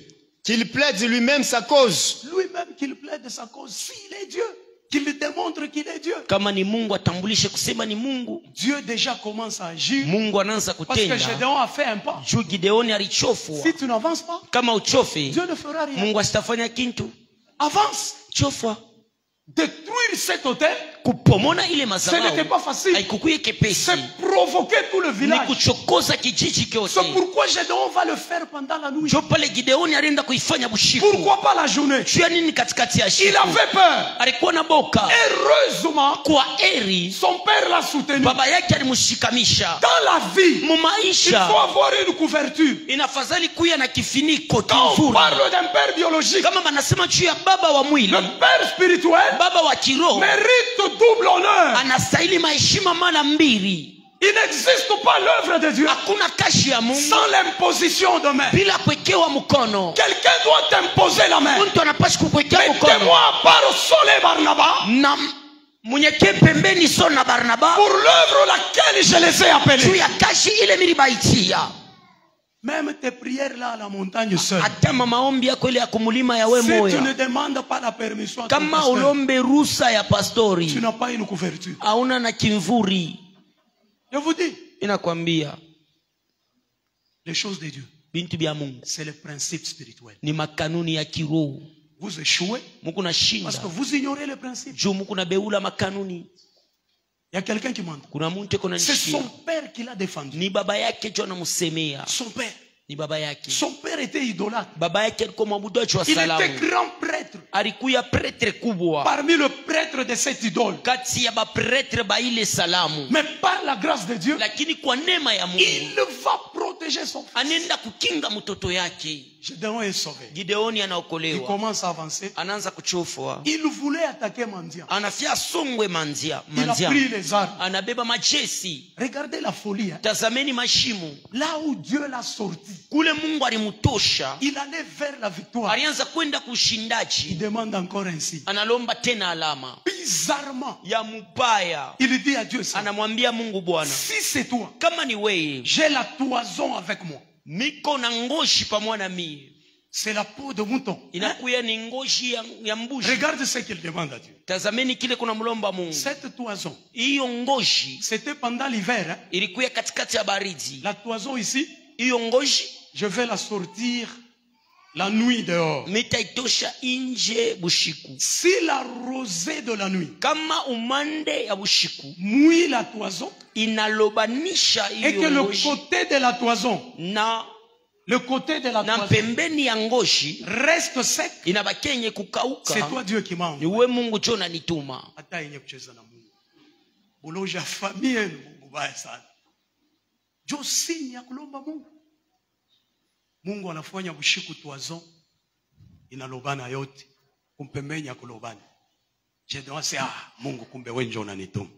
qu'il plaide lui-même sa cause, Lui-même qu'il plaide sa cause. S'il est Dieu, qu'il démontre qu'il est Dieu. Kama ni Mungu atambulishe kusema ni Mungu. Dieu déjà commence à agir. Mungu anaanza Parce que kutenda. Gédéon a fait un pas. Juu Gideoni alichofwa. Si tu n'avances pas, Kama uchofe, Dieu ne fera rien. Mungu asitafanya kintu. Avance. Chofwa. Détruire cet hôtel, Kupomona ile ce n'était mazabao pas facile. haikukuye kepesi. C'est provoquer tout le Ni village. kuchokoza kijiji C'est kyote. pourquoi Gédéon va le faire pendant la nuit. Njo pale Gideoni alienda kuifanya bushiku. Pourquoi pas la journée? Juu ya nini katikati ya Il shiku? avait peur. Alikuwa na boka. Heureusement, Kwa eri, son père l'a soutenu. baba yake alimushikamisha. Dans la vie, Mu il faut maisha avoir une couverture. inafadhali kuya na kifiniko Quand on kizuri. parle d'un père biologique, Kama banasema juu ya baba wa mwili, le père spirituel baba wa kiroho mérite double honneur. anastahili maheshima mara mbili. Il n'existe pas l'œuvre de Dieu Hakuna kashi ya Mungu sans l'imposition de main. bila kuwekewa mkono. Quelqu'un doit t'imposer la main. Mtu anapaswa kukuwekea mkono. Mettez-moi à part Saul et Barnabas Na munyeke pembeni Saul na Barnaba pour l'œuvre laquelle je les ai juu appelés. ya kashi ile milibaitia. Même tes prières là à la montagne seule. Hata maombi yako ile ya kumulima ya we Si tu ne moya, demandes pas la permission à ton kama pasteur, ulombe rusa ya tu pastori, n'as pas une couverture. hauna na kimvuri. Je vous dis, Inakwambia les choses de Dieu bintu bya Mungu c'est le principe spirituel. ni makanuni ya kiroho. Vous échouez Muku na shinda parce que vous ignorez le principe. juu muku na beula makanuni. Il y a quelqu'un qui m'entend. Kuna muntu eko na C'est nishia. son père qui l'a défendu. Ni baba yake jo anamusemea. Son père. Ni baba yake. Son père était idolâtre. Baba yake alikuwa mwabudaji wa Il était salamu. grand prêtre. Alikuya pretre kubwa. Parmi le prêtre de cette idole. Kati ya ba pretre ba ile salamu. Mais par la grâce de Dieu, Lakini kwa neema ya Mungu il va protéger son fils. anenda kukinga mtoto yake. Gédéon est sauvé. Gideoni Il anaokolewa. commence à avancer. Anaanza kuchofwa. Il voulait attaquer Mandia. Anafia songwe manzia. Il a pris les armes. Anabeba majesi. Regardez la folie. Hein. Tazameni mashimo. Là où Dieu l'a sorti, Kule Mungu alimutosha. il allait vers la victoire. Alianza kwenda Il kushindaji. demande encore ainsi. Analomba tena alama. Bizarrement, Ya mubaya. il dit à Dieu, Seigneur, Anamwambia Mungu Bwana. si c'est toi, Kama ni wewe. j'ai la toison avec moi. Miko na ngoshi pamoja na mie. C'est la peau de mouton. Hein? Inakuya ni ngoshi ya mbushi. Regarde ce qu'il demande à Dieu. Tazameni kile kuna mlomba Mungu. Cette toison, Hiyo ngoshi c'était pendant l'hiver. Hein? ilikuya katikati ya baridi. La toison ici, Hiyo ngoshi je vais la sortir la nuit dehors. mitaitosha nje bushiku. Si la rosée de la nuit Kama umande ya bushiku mouille la toison inalobanisha et que hiyo le ngoshi côté de la toison, le côté de la na toison pembeni ya ngoshi reste sec, inabakia yenye c'est kukauka. toi Dieu qui m'a Ni envoyé. wewe Mungu cho unanituma. Hata yenye kucheza na Mungu. Uloja familia yenu Mungu baya sana. Jo signe ya kulomba Mungu. Mungu anafanya bushiku toison inalobana yote kumpembenya kulobana. Je dois dire Mungu kumbe wewe ndio unanituma.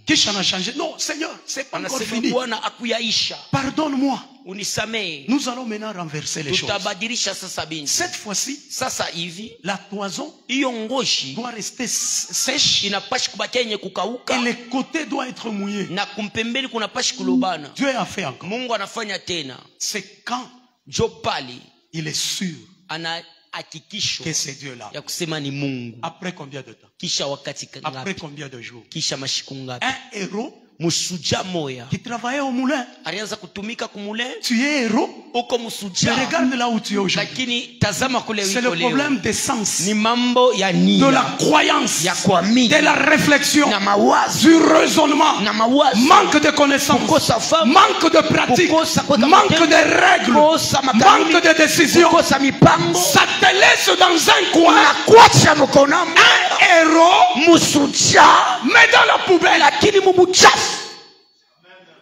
Kisha na changer. Non, Seigneur, c'est pas encore Anasema fini. Bwana akuyaisha. Pardonne-moi. Unisamee. Nous allons maintenant renverser les choses. Tutabadilisha sasa binti. Cette fois-ci, Sasa hivi la toison hiyo ngoshi doit rester sèche inapashi kubakia yenye et kukauka les côtés doivent être mouillés. na kumpembeni kunapashi kulobana. Dieu a fait encore. Mungu anafanya tena. C'est quand Jo pali il est sûr ana hakikisho que c'est Dieu-là. ya kusema ni Mungu. Après combien de temps? Kisha wakati Après ngapi? combien de jours? Kisha mashiku ngapi? Un héros Musuja moya qui travaillait au moulin. alianza kutumika kumule. Tu es héros, Uko mais musuja. regarde là où tu es aujourd'hui. Lakini tazama kule C'est wiko le problème leo. des sens, Ni mambo ya de nia. la croyance, Ya kuamini. de la réflexion, Na mawazo. du raisonnement, Na mawazo. manque de connaissances, Kukosa fahamu. manque de pratique, Kukosa kuweka manque matendo. de règles, Kukosa makanuni. manque de décision. Kukosa mipango. Ça te laisse dans un coin, Unakuacha mkononi. un héros, Musuja. mais dans la poubelle. Lakini mumuchafu.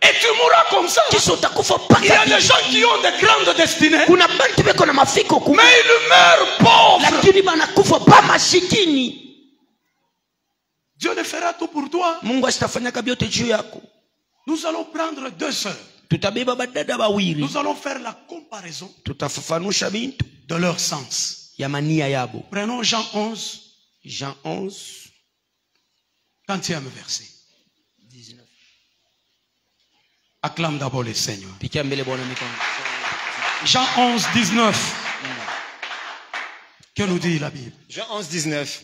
Et tu mourras comme ça. Kisha utakufa Il y a mpaka. des gens qui ont de grandes destinées, Kuna bantu beko na mafiko mais ils meurent pauvres. lakini banakufa pa mashikini. Dieu ne fera tout pour toi. Mungu asitafanyaka vyote juu yako. Nous allons prendre deux sœurs. Tutabeba badada bawili. Nous allons faire la comparaison Tutafafanusha bintu de leur sens. ya mania yabo. Prenons Jean 11, Jean 11 20e verset. 19. Acclame d'abord le Seigneur. Pikia mbele Bwana mikono. Jean 11, 19. Que nous dit la Bible? Jean 11, 19.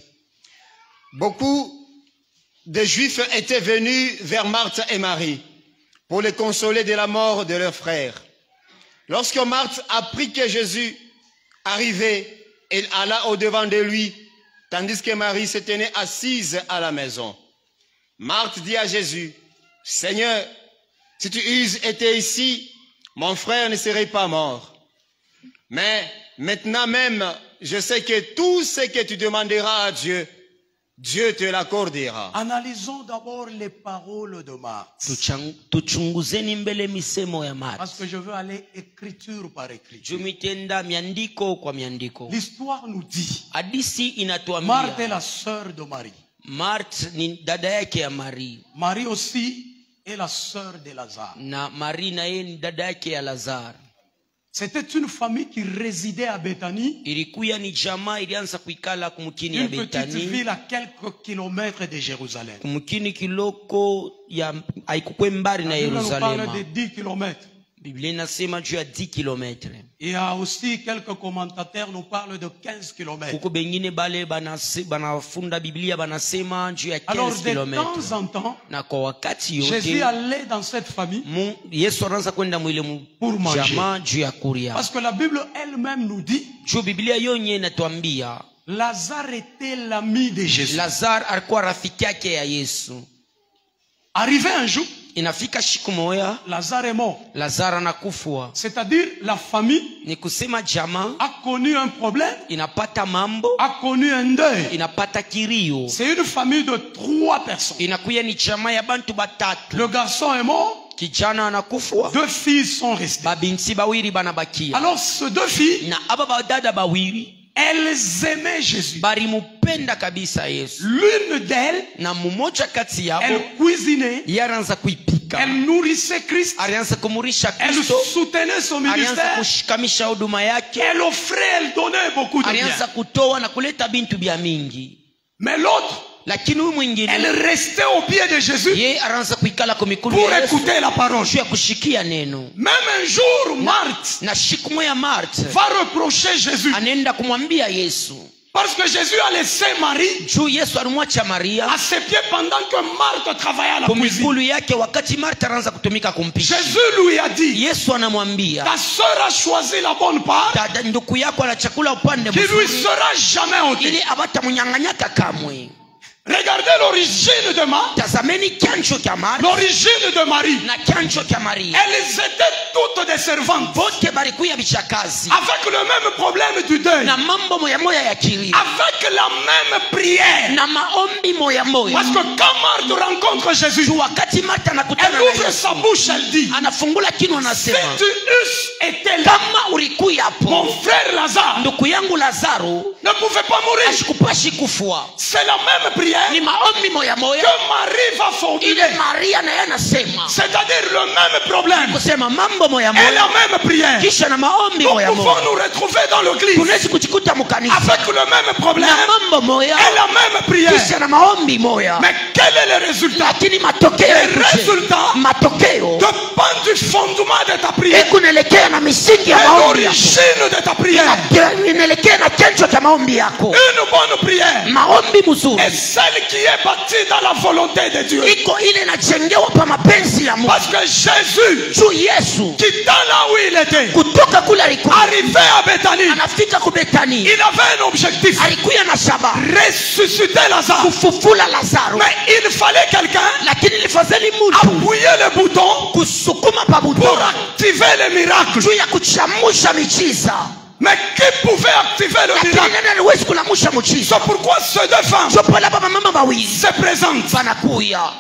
Beaucoup de Juifs étaient venus vers Marthe et Marie pour les consoler de la mort de leur frère. Lorsque Marthe apprit que Jésus arrivait, elle alla au-devant de lui, tandis que Marie se tenait assise à la maison. Marthe dit à Jésus, « Seigneur, si tu eusses été ici, mon frère ne serait pas mort. Mais maintenant même, je sais que tout ce que tu demanderas à Dieu, Dieu te l'accordera. » Analysons d'abord les paroles de Marthe. Tuchunguzeni mbele misemo ya Martha. Parce que je veux aller écriture par écriture. Jumitenda miandiko kwa miandiko. L'histoire nous dit, Hadisi Marthe est inatuambia la sœur de Marie. Martha ni dada yake ya Marie. Marie aussi est la sœur de Lazare. Na Marie na yeye ni dada yake ya Lazaro. C'était une famille qui résidait à Bethanie, Ilikuya ni jamaa ilianza kuikala kumkini ya une petite Betani. ville à quelques kilomètres de Jérusalem. Kumkini kiloko ya haikukwe mbari na Nous parle Yerusalema. de 10 kilomètres. Biblia inasema juu ya 10 kilomètres. Il y a aussi quelques commentateurs nous parlent de 15 kilomètres. Kuko bengine bale banafunda Biblia banasema juu ya 15 Alors de kilomètres. temps en temps, Na kwa wakati Jésus yote allait dans cette famille Yesu anaanza kwenda mwile pour manger. jamaa juu ya kuria. Parce que la Bible elle-même nous dit, Juu Biblia yonye inatuambia Lazare était l'ami de Jésus. Lazar alikuwa rafiki yake ya Yesu. Arrivé un jour, Inafika siku moja Lazare est mort. Lazar anakufwa. C'est-à-dire la famille Ni kusema jamaa a connu un problème, inapata mambo, a connu un deuil. inapata kirio. C'est une famille de 3 personnes. Inakuya ni jamaa ya bantu batatu. Le garçon est mort, Kijana anakufwa, 2 filles sont restées. babinti bawiri banabakia. Alors ces 2 filles, Na aba badada bawiri elles aimaient Jésus. balimupenda kabisa Yesu. L'une d'elles, Na mmoja kati yabo elle cuisinait, yaranza kuipika. elle nourrissait Christ, Alianza kumurisha elle Kristo, soutenait son alianza ministère, kushikamisha huduma yake, elle offrait, elle donnait beaucoup de alianza bien. kutoa na kuleta bintu bya mingi. Mais l'autre, Lakini huyu elle mwingine restait au pied de Jésus ye araanza kuikala kwa mikono pour ya Yesu écouter la parole. juu ya kushikia neno. Même un jour, Marthe Na siku moja Martha va reprocher Jésus anaenda kumwambia Yesu parce que Jésus a laissé Marie juu Yesu alimwacha Maria à ses pieds pendant que Marthe travaillait à la cuisine. kumikulu yake wakati Martha anaanza kutumika kumpisha. Jésus lui a dit, Yesu anamwambia ta sœur a choisi la bonne part dada, ndugu yako ana chakula upande qui lui mzuri sera jamais ôtée. ili abata munyanganyaka kamwe. Regardez l'origine de Marthe, Tazameni kiancho cha Martha l'origine de Marie. na kiancho cha Maria. Elles étaient toutes des servantes Bote balikuya bichakazi avec le même problème du deuil, na mambo moya moya ya kilio avec la même prière. na maombi moya moya. Parce que quand Marthe rencontre Jésus, Juu wakati Martha anakutana elle na ouvre Yesu sa bouche, elle dit, anafungula kinywa si anasema, tu eusses été là, kama ulikuya mon hapo frère Lazare ndugu yangu Lazaro ne pouvait pas mourir. ashikupashi kufua. C'est la même prière Ni maombi moya moya que Marie va formuler. ile Maria naye anasema, C'est-à-dire le même problème kusema mambo moya et moya la même prière. kisha na maombi Nous moya pouvons moya. nous retrouver dans l'église Tunaweza kujikuta mukanisa avec le même problème na mambo moya et la même prière. kisha na maombi moya, Mais quel est le résultat? lakini matokeo Le yakuje. résultat Matokeo dépend du fondement de ta prière ikunaelekea na misingi et ya maombi yako, l'origine de ta prière. inaelekea na chanzo cha maombi yako. Une bonne prière Maombi mzuri est celle qui est bâtie dans la volonté de Dieu. iko ile inajengewa pa mapenzi ya Mungu. Parce que Jésus, Juu Yesu quittant là où il était, kutoka kule alikuwa arrivé à Bethanie, anafika ku Betani, il avait un objectif: alikuya na shaba ressusciter Lazare. kufufula Lazaro, Mais il fallait quelqu'un lakini ilifadhili mtu appuyer le bouton kusukuma pa pour buto activer le miracle. juu ya kuchamusha michiza. Mais qui pouvait activer le Lakini miracle? nani aliwezi kulamusha mchiza? C'est pourquoi ces 2 femmes Sio pale baba mama bawili se présentent. wanakuya,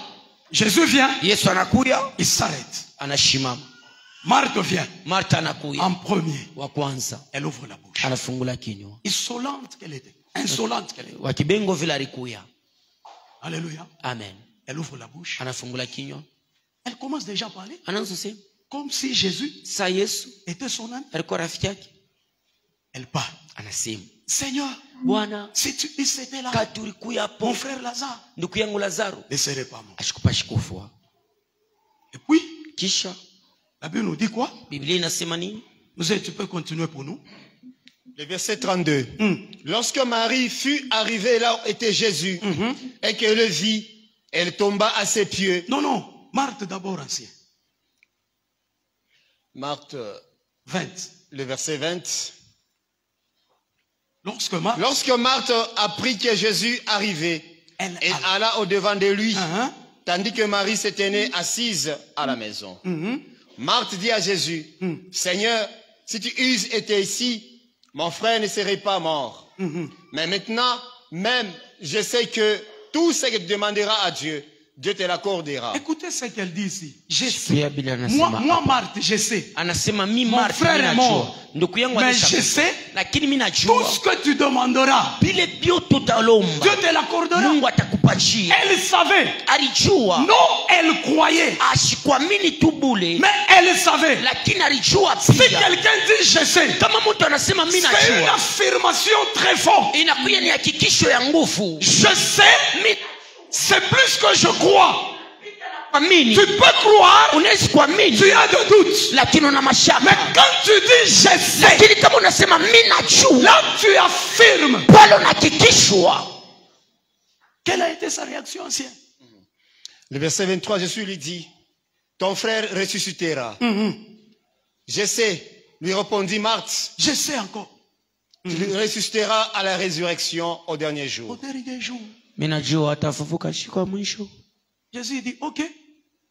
Jésus vient, Yesu anakuya, il s'arrête. anashimama. Marthe vient Martha anakuya en premier. wa kwanza, Elle ouvre la bouche. anafungula kinywa. Insolente qu'elle était. Insolente qu'elle était. Wa kibengo vile alikuya. Alléluia. Amen. Elle ouvre la bouche. Anafungula kinywa, Elle commence déjà à parler anaanza kusema comme si Jésus sa Yesu était son ami. alikuwa rafiki yake. Elle parle. Anasema, Seigneur, Bwana, si tu étais là, kati ulikuya mon hapo frère Lazare ndugu yangu Lazaro ne serait pas mort. ashikupashi kufua. Et puis, Kisha la Bible nous dit quoi? Biblia inasema nini? Monsieur, tu peux continuer pour nous. Le verset 32. Lorsque Marie fut arrivée là où était Jésus et qu'elle le vit, elle tomba à ses pieds. Non, non. Marthe d'abord ancien. Marthe, 20. le verset 20. Lorsque Marthe, Lorsque Marthe apprit que Jésus arrivait, elle elle alla au-devant de lui, Hein? tandis que Marie se tenait assise à la maison. Marthe dit à Jésus, Seigneur, si tu eusses été ici, mon frère ne serait pas mort. Mais maintenant, même, je sais que tout ce que tu demanderas à Dieu, Dieu te l'accordera. Écoutez ce qu'elle dit ici. Je Sikia sais. Biblia inasema Moi, Marthe, je sais. anasema mi Mon Martha frère mimi est najua, mort. ndugu yangu Mais je alishakufa, sais lakini mimi tout najua ce que tu demanderas, vile vyote utalomba Dieu te l'accordera. Mungu atakupatia. Elle savait. Alijua, Non, elle croyait. asikuamini tu bule, Mais elle savait. lakini alijua Si pia. quelqu'un dit je sais, Kama mtu anasema mimi c'est une najua, affirmation très forte. inakuwa ni hakikisho ya nguvu. Je sais, Mi- c'est plus que je crois. Kuamini. Tu peux croire, Unaweza kuamini. tu as des doutes. Lakini una mashaka. Mais quand tu dis je sais, Lakini kama unasema mimi najua. là tu affirmes. Pale unahakikishwa. Quelle a été sa réaction ancienne? Le verset 23, Jésus lui dit, ton frère ressuscitera. Je sais, lui répondit Marthe, Je sais encore. il ressuscitera à la résurrection au dernier Au jour. dernier jour, Mimi najua atafufuka siku ya mwisho. Jésus dit, ok,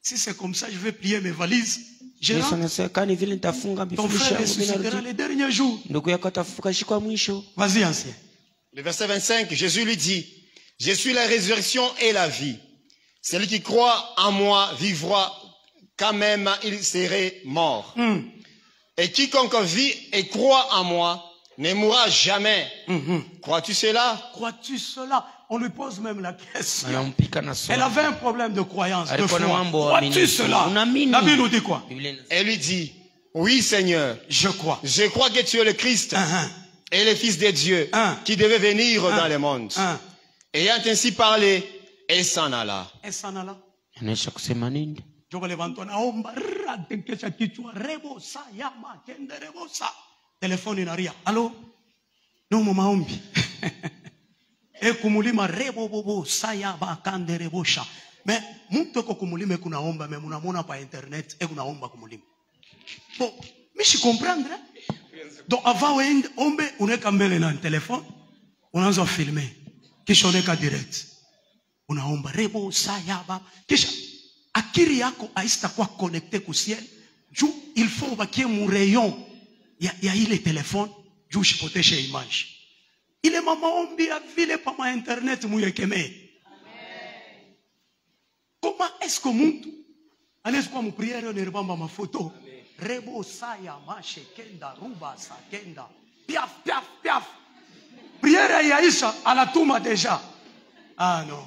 si c'est comme ça, je vais plier mes valises. Je Yesu rentre. anasema kani vile nitafunga Ton vifurushi frère yangu mimi ressuscitera narudi. les derniers jours. Ndugu yako atafufuka siku ya mwisho. Vas-y, ancien. Le verset 25, Jésus lui dit, je suis la résurrection et la vie. Celui qui croit en moi vivra quand même il serait mort. Et quiconque vit et croit en moi ne mourra jamais. Crois-tu cela? Crois-tu cela? On lui pose même la question. Anampika na Elle swali. avait un problème de croyance, de Alikuwa na foi. mambo Crois-tu aminifu. cela? Unaamini? La Bible nous dit quoi? Biblia inasema, Elle lui dit, oui Seigneur, Je crois. je crois que tu es le Christ et le Fils de Dieu qui devait venir dans le monde. Ayant ainsi parlé, elle s'en alla. Et s'en alla. anaisha kusema nini? Jogo levanto naomba radekesha kichwa rebosa yama kende rebosa. Telefoni inalia. Halo? Nomo maombi. Kumulima rebo bobo saya bakande rebosha. Mais mtu ko kumulima kunaomba mais munamona pa internet kunaomba kumulima. Bon, mais je comprendre. Donc avant ombe uneka mbele na telefone unaanza filmer. Kisha uneka direct. Unaomba rebo saya ba. Kisha akili yako haitakuwa connecté ku ciel. Juu il faut bakie mu rayon ya ile telefone juu shipoteshe image. Ile mama ombi ya vile pa ma internet muyekeme. Comment est-ce que muntu anaweza kuwa mu prière ne ribamba mafoto rebo saya mashe kenda ruba sa kenda piaf piaf piaf prière ya Aisha anatuma déjà. Ah non.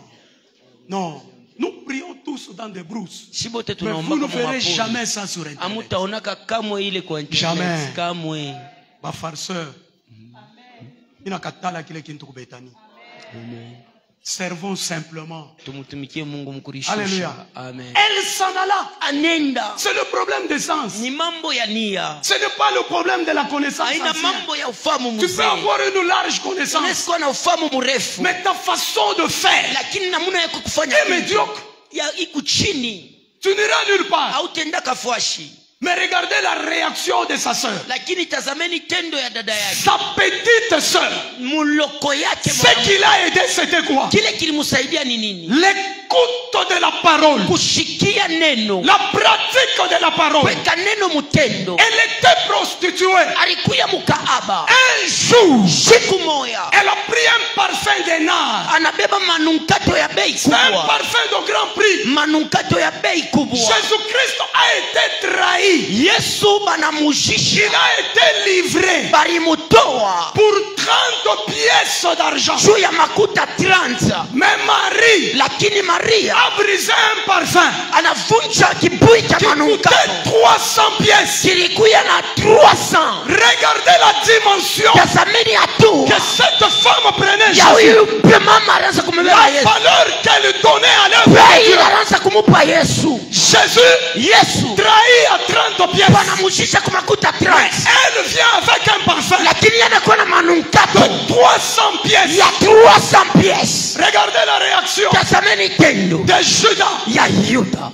Non, nous prions tous dans des brousses. Shibote Mais tunaomba vous ne kama verrez mapori. jamais ça sur internet. Amutaonaka kamwe ile kwa internet. Jamais. Kamwe. Ma farceur. Ina katala kile kintu kubetani. Amen. Servons simplement. Tumutumikie Mungu mkurishisha. Alléluia. Amen. Elle s'en alla. Anenda. C'est le problème des sens. Ni mambo ya nia. Ce n'est pas le problème de la connaissance. Haina ancienne. mambo ya ufahamu Tu peux mzee. avoir une large connaissance. Unaweza kuwa na ufahamu mrefu. Mais ta façon de faire Lakini namna ya kufanya est médiocre. ya iko chini. Tu n'iras nulle part. Hautenda kafuashi. Mais regardez la réaction de sa sœur. Lakini tazameni tendo ya dada yake. Sa petite sœur. Muloko yake Ce qui l'a aidé, c'était quoi? kile kilimsaidia ni nini? L'écoute de la parole. Kushikia neno. La pratique de la parole. Weka neno mutendo. Elle était prostituée. Alikuya mukaaba. Un jour, Siku moya. elle a pris un parfum de nard. Anabeba manunkato ya bei C'est un kubwa. parfum de grand prix. Manunkato ya bei kubwa. Jésus-Christ a été trahi. Yesu Il banamujisha. a été livré Balimutoa. pour 30 pièces d'argent. Juu ya makuta 30. Mais Marie Lakini Maria a brisé un parfum anavunja kibui cha qui coûtait manukato. 300 pièces. Kilikuya na 300. Regardez la dimension Tazameni hatua que cette femme prenait ya Jésus. huyu mama anaanza kumebeba La Yesu. valeur qu'elle donnait à l'œuvre de Bei Dieu. anaanza kumupa Yesu. Jésus Yesu trahi à 30 pièces. wanamujisha kwa makuta 30. Elle vient avec un parfum Lakini anakuwa na manukato de 300 pièces. ya 300 pièces. Regardez la réaction Tazameni tendo de Judas. ya Yuda.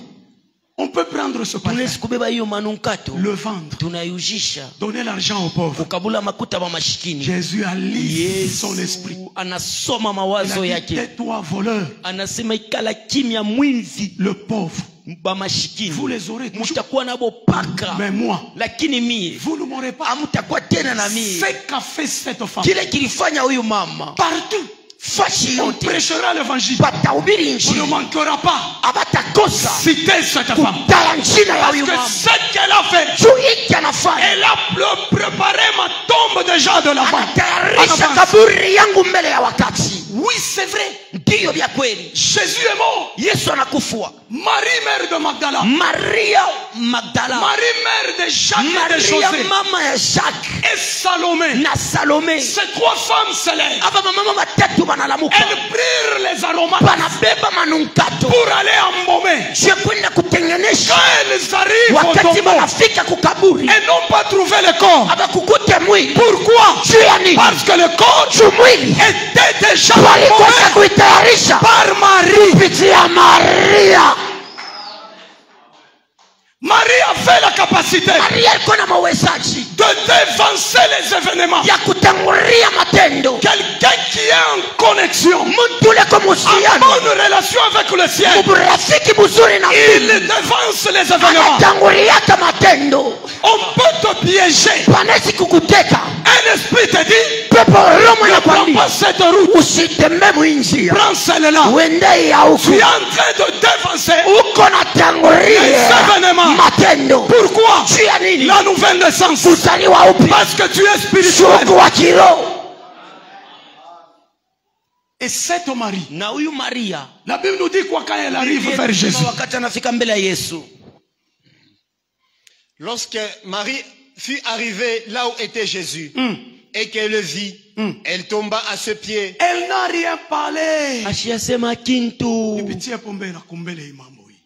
On peut prendre ce parfum, Tunaweza kubeba hiyo manukato le vendre, tunayujisha donner l'argent aux pauvres. ukabula makuta wa mashikini. Jésus a lié son esprit. Yesu anasoma Il mawazo a dit, yake. tais-toi, voleur. Anasema ikala kimya mwizi Le pauvre, ba mashikini. vous les aurez toujours. Mutakuwa nabo paka. Mais moi, Lakini mie vous ne m'aurez pas. hamtakuwa tena na mie. Ce qu'a fait cette femme, Kile kilifanya huyu mama partout, fashi on yote prêchera l'évangile. batahubiri On ne injili, manquera pas. abatakosa Citez cette femme. kutala jina ya Parce huyu que mama. ce qu'elle a fait, Juu hiki anafanya elle a préparé ma tombe déjà de l'avant. anatayarisha kaburi yangu mbele ya wakati. Oui, c'est vrai. ndiyo vya kweli. Jésus est mort. Yesu anakufua. Marie, mère de Magdala. Maria Magdala. Marie, mère de Jacques et de Maria José. mama ya Jacques Et Salomé. na Salome. Ces trois femmes célèbres. Aba mama batatu banalamuka. Elles prirent les aromates Banabeba manukato. pour aller embaumer. Je kwenda kutengenesha. Quand elles arrivent au Wakati tombeau, banafika kukaburi. elles n'ont pas trouvé le corps. Abakukute mwili. Pourquoi? Juu ya nini? Parce que le corps Mwili était déjà walikosa embaumé kuitayarisha par Marie. kupitia Maria. Marie avait la capacité Maria alikuwa na mawezaji de dévancer les événements. ya kutangulia matendo. Quelqu'un qui est en connexion, Mtu ule kwa en mahusiano, bonne relation avec le ciel, rafiki mzuri na il Mungu, dévance les événements. anatangulia matendo. On peut te piéger. Panesi kukuteka. Un esprit te dit, Pepo Roma ne prends inakwambia pas cette route, usitembee mwinjia. prends celle-là. Uende ya Tu huku. es en train de dévancer Uko na les tangulia événements. matendo. Pourquoi? Juu ya nini? La nouvelle naissance. Kuzaliwa upya. Parce que tu es spirituel. Suku wa kiroho. Et cet mari, Na huyu Maria la Bible nous dit quoi quand elle arrive vers Jésus? wakati anafika mbele ya Yesu. Lorsque Marie fut arrivée là où était Jésus et qu'elle le vit, elle tomba à ses pieds. Elle n'a rien parlé. Ashiyasema kintu. Nipitie pombe na kumbele hii mambo hii.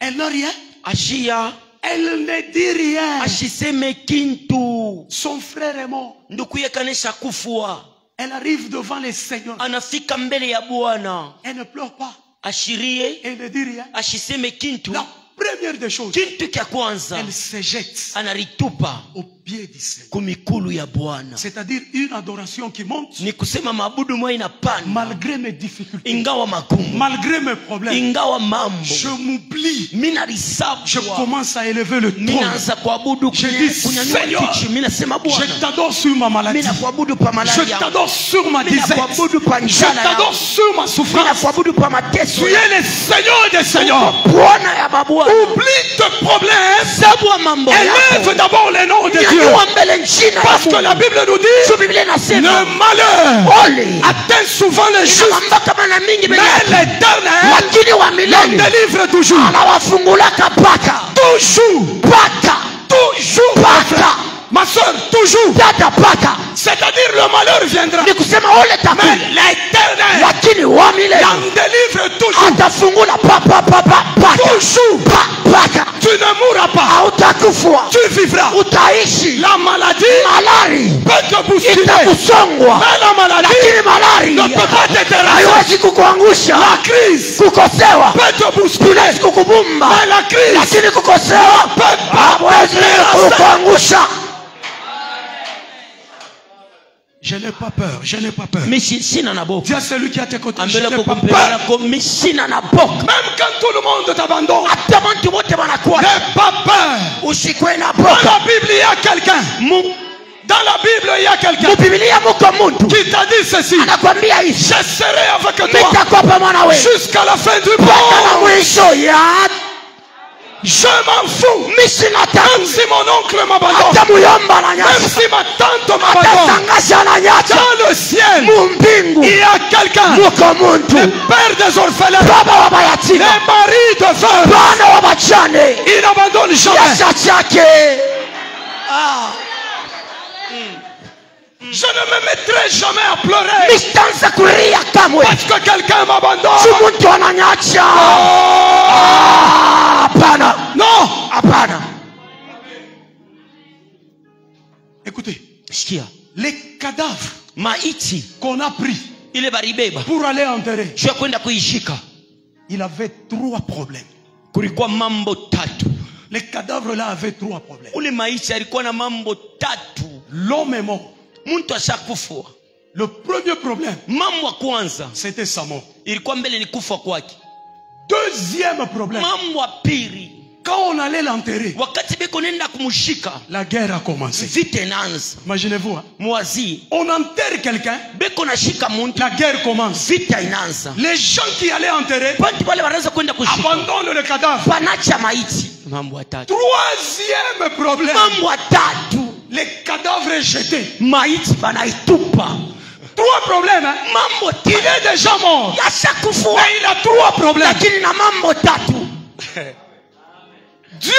Elle n'a rien. Ashia. Elle ne dit rien. Ashiseme kintu. Son frère est mort. Ndukuye kanesha kufua. Elle arrive devant les seigneurs. Anafika mbele ya Bwana. Elle ne pleure pas. Ashirie. Elle ne dit rien. Ashiseme kintu. La première des choses, Kintu kya kwanza. elle se jette Anaritupa au pied du Seigneur. kumikulu ya Bwana. C'est-à-dire une adoration qui monte Ni kusema maabudu moyo inapanda. malgré mes difficultés, Ingawa magumu. malgré mes problèmes. Ingawa mambo. Je m'oublie. Mina Je risabwa. commence à élever le trône. Minaanza kuabudu Je dis, kunyanyua Seigneur, kichwa. Mina sema Bwana. Je t'adore sur ma maladie. Mina kuabudu pa Je malaria. t'adore sur ma Mina disette. kuabudu pa Je njala t'adore yangu. sur ma Mina souffrance. kuabudu pa mateso. Tu es le Seigneur des Seigneurs. Bwana ya mabwana. Oublie tes problèmes. Sabwa mambo Élève yako. d'abord le nom de Dieu. Nyanyua mbele jina Parce que ya la Mungu. Bible nous dit, Sio Biblia inasema le malheur ole atteint souvent les justes, inawambaka mara mingi mais mbele yake. l'Éternel Lakini wa l'en milele délivre toujours. anawafungulaka paka Toujours. paka Toujours. paka Ma soeur, toujours. dada paka. C'est-à-dire le malheur viendra. Ni kusema ole Mais takuja, l'Éternel lakini wa milele l'en délivre toujours. atafungula paka Toujours. paka. Tu ne mourras pas. Hautakufua, Tu vivras. utaishi. La maladie Malari peut te bousculer. itakusongwa, Mais la maladie lakini malari ne peut pas te terrasser. haiwezi kukuangusha. La crise Kukosewa peut te bousculer. haiwezi kukubumba, Mais la crise lakini kukosewa hawezi kukuangusha. Je n'ai pas peur, je n'ai pas peur. Mishina na boka. Dis à celui qui est à tes côtés, je Ambele n'ai pas kukumpelea peur. nako mishina na boka. Même quand tout le monde t'abandonne, Hata watu wote wanakuwa n'aie pas peur. usikwe na Dans boka. la Bible, il y a quelqu'un. Dans la Bible, il y a quelqu'un Biblia muko muntu qui t'a dit ceci. anakwambia hivi, Je serai avec toi nitakuwa pamoja na wewe jusqu'à la fin du mpaka na monde. mwisho ya Je m'en fous. mishina Même tatu. si mon oncle m'abandonne, Hata muyomba na même nyasa, si ma tante hata m'abandonne, sangasha na nyasa, dans le ciel, mumbingu il y a quelqu'un, muko le muntu, père des orphelins, baba wa les mayatima, maris de veuves. bwana wa bachane, Il n'abandonne jamais. yasa chake. Je ne me mettrai jamais à pleurer Mishtanza kulia kamwe, parce que quelqu'un m'abandonne. si muntu ananyacha. Hapana, Non. hapana. Écoutez, Sikia, les cadavres maiti qu'on a pris ile baribeba pour aller enterrer, sio kwenda kuishika, il avait 3 problèmes. kulikuwa mambo tatu. Les cadavres là avaient 3 problèmes. Ule maiti alikuwa na mambo tatu. L'homme est mort. Mtu ashakufua. Le premier problème, Mambo ya kwanza c'était sa mort. ilikuwa mbele ni kufa kwake. Deuxième problème, Mambo ya pili, quand on allait l'enterrer, wakati beko nenda kumshika, la guerre a commencé. vita inaanza. Imaginez-vous, hein? Mwazi On enterre quelqu'un, beko nashika muntu, la guerre commence. vita inaanza. Les gens qui allaient enterrer Bantu wale wanaanza kwenda kushika, abandonnent le cadavre. panacha maiti. Mambo ya tatu, Troisième problème, mambo ya tatu, les cadavres jetés. maiti banaitupa. 3 problèmes, hein? Mambo Il tatu. est déjà mort. yashakufua, Mais il a 3 problèmes. lakini na mambo tatu. Dieu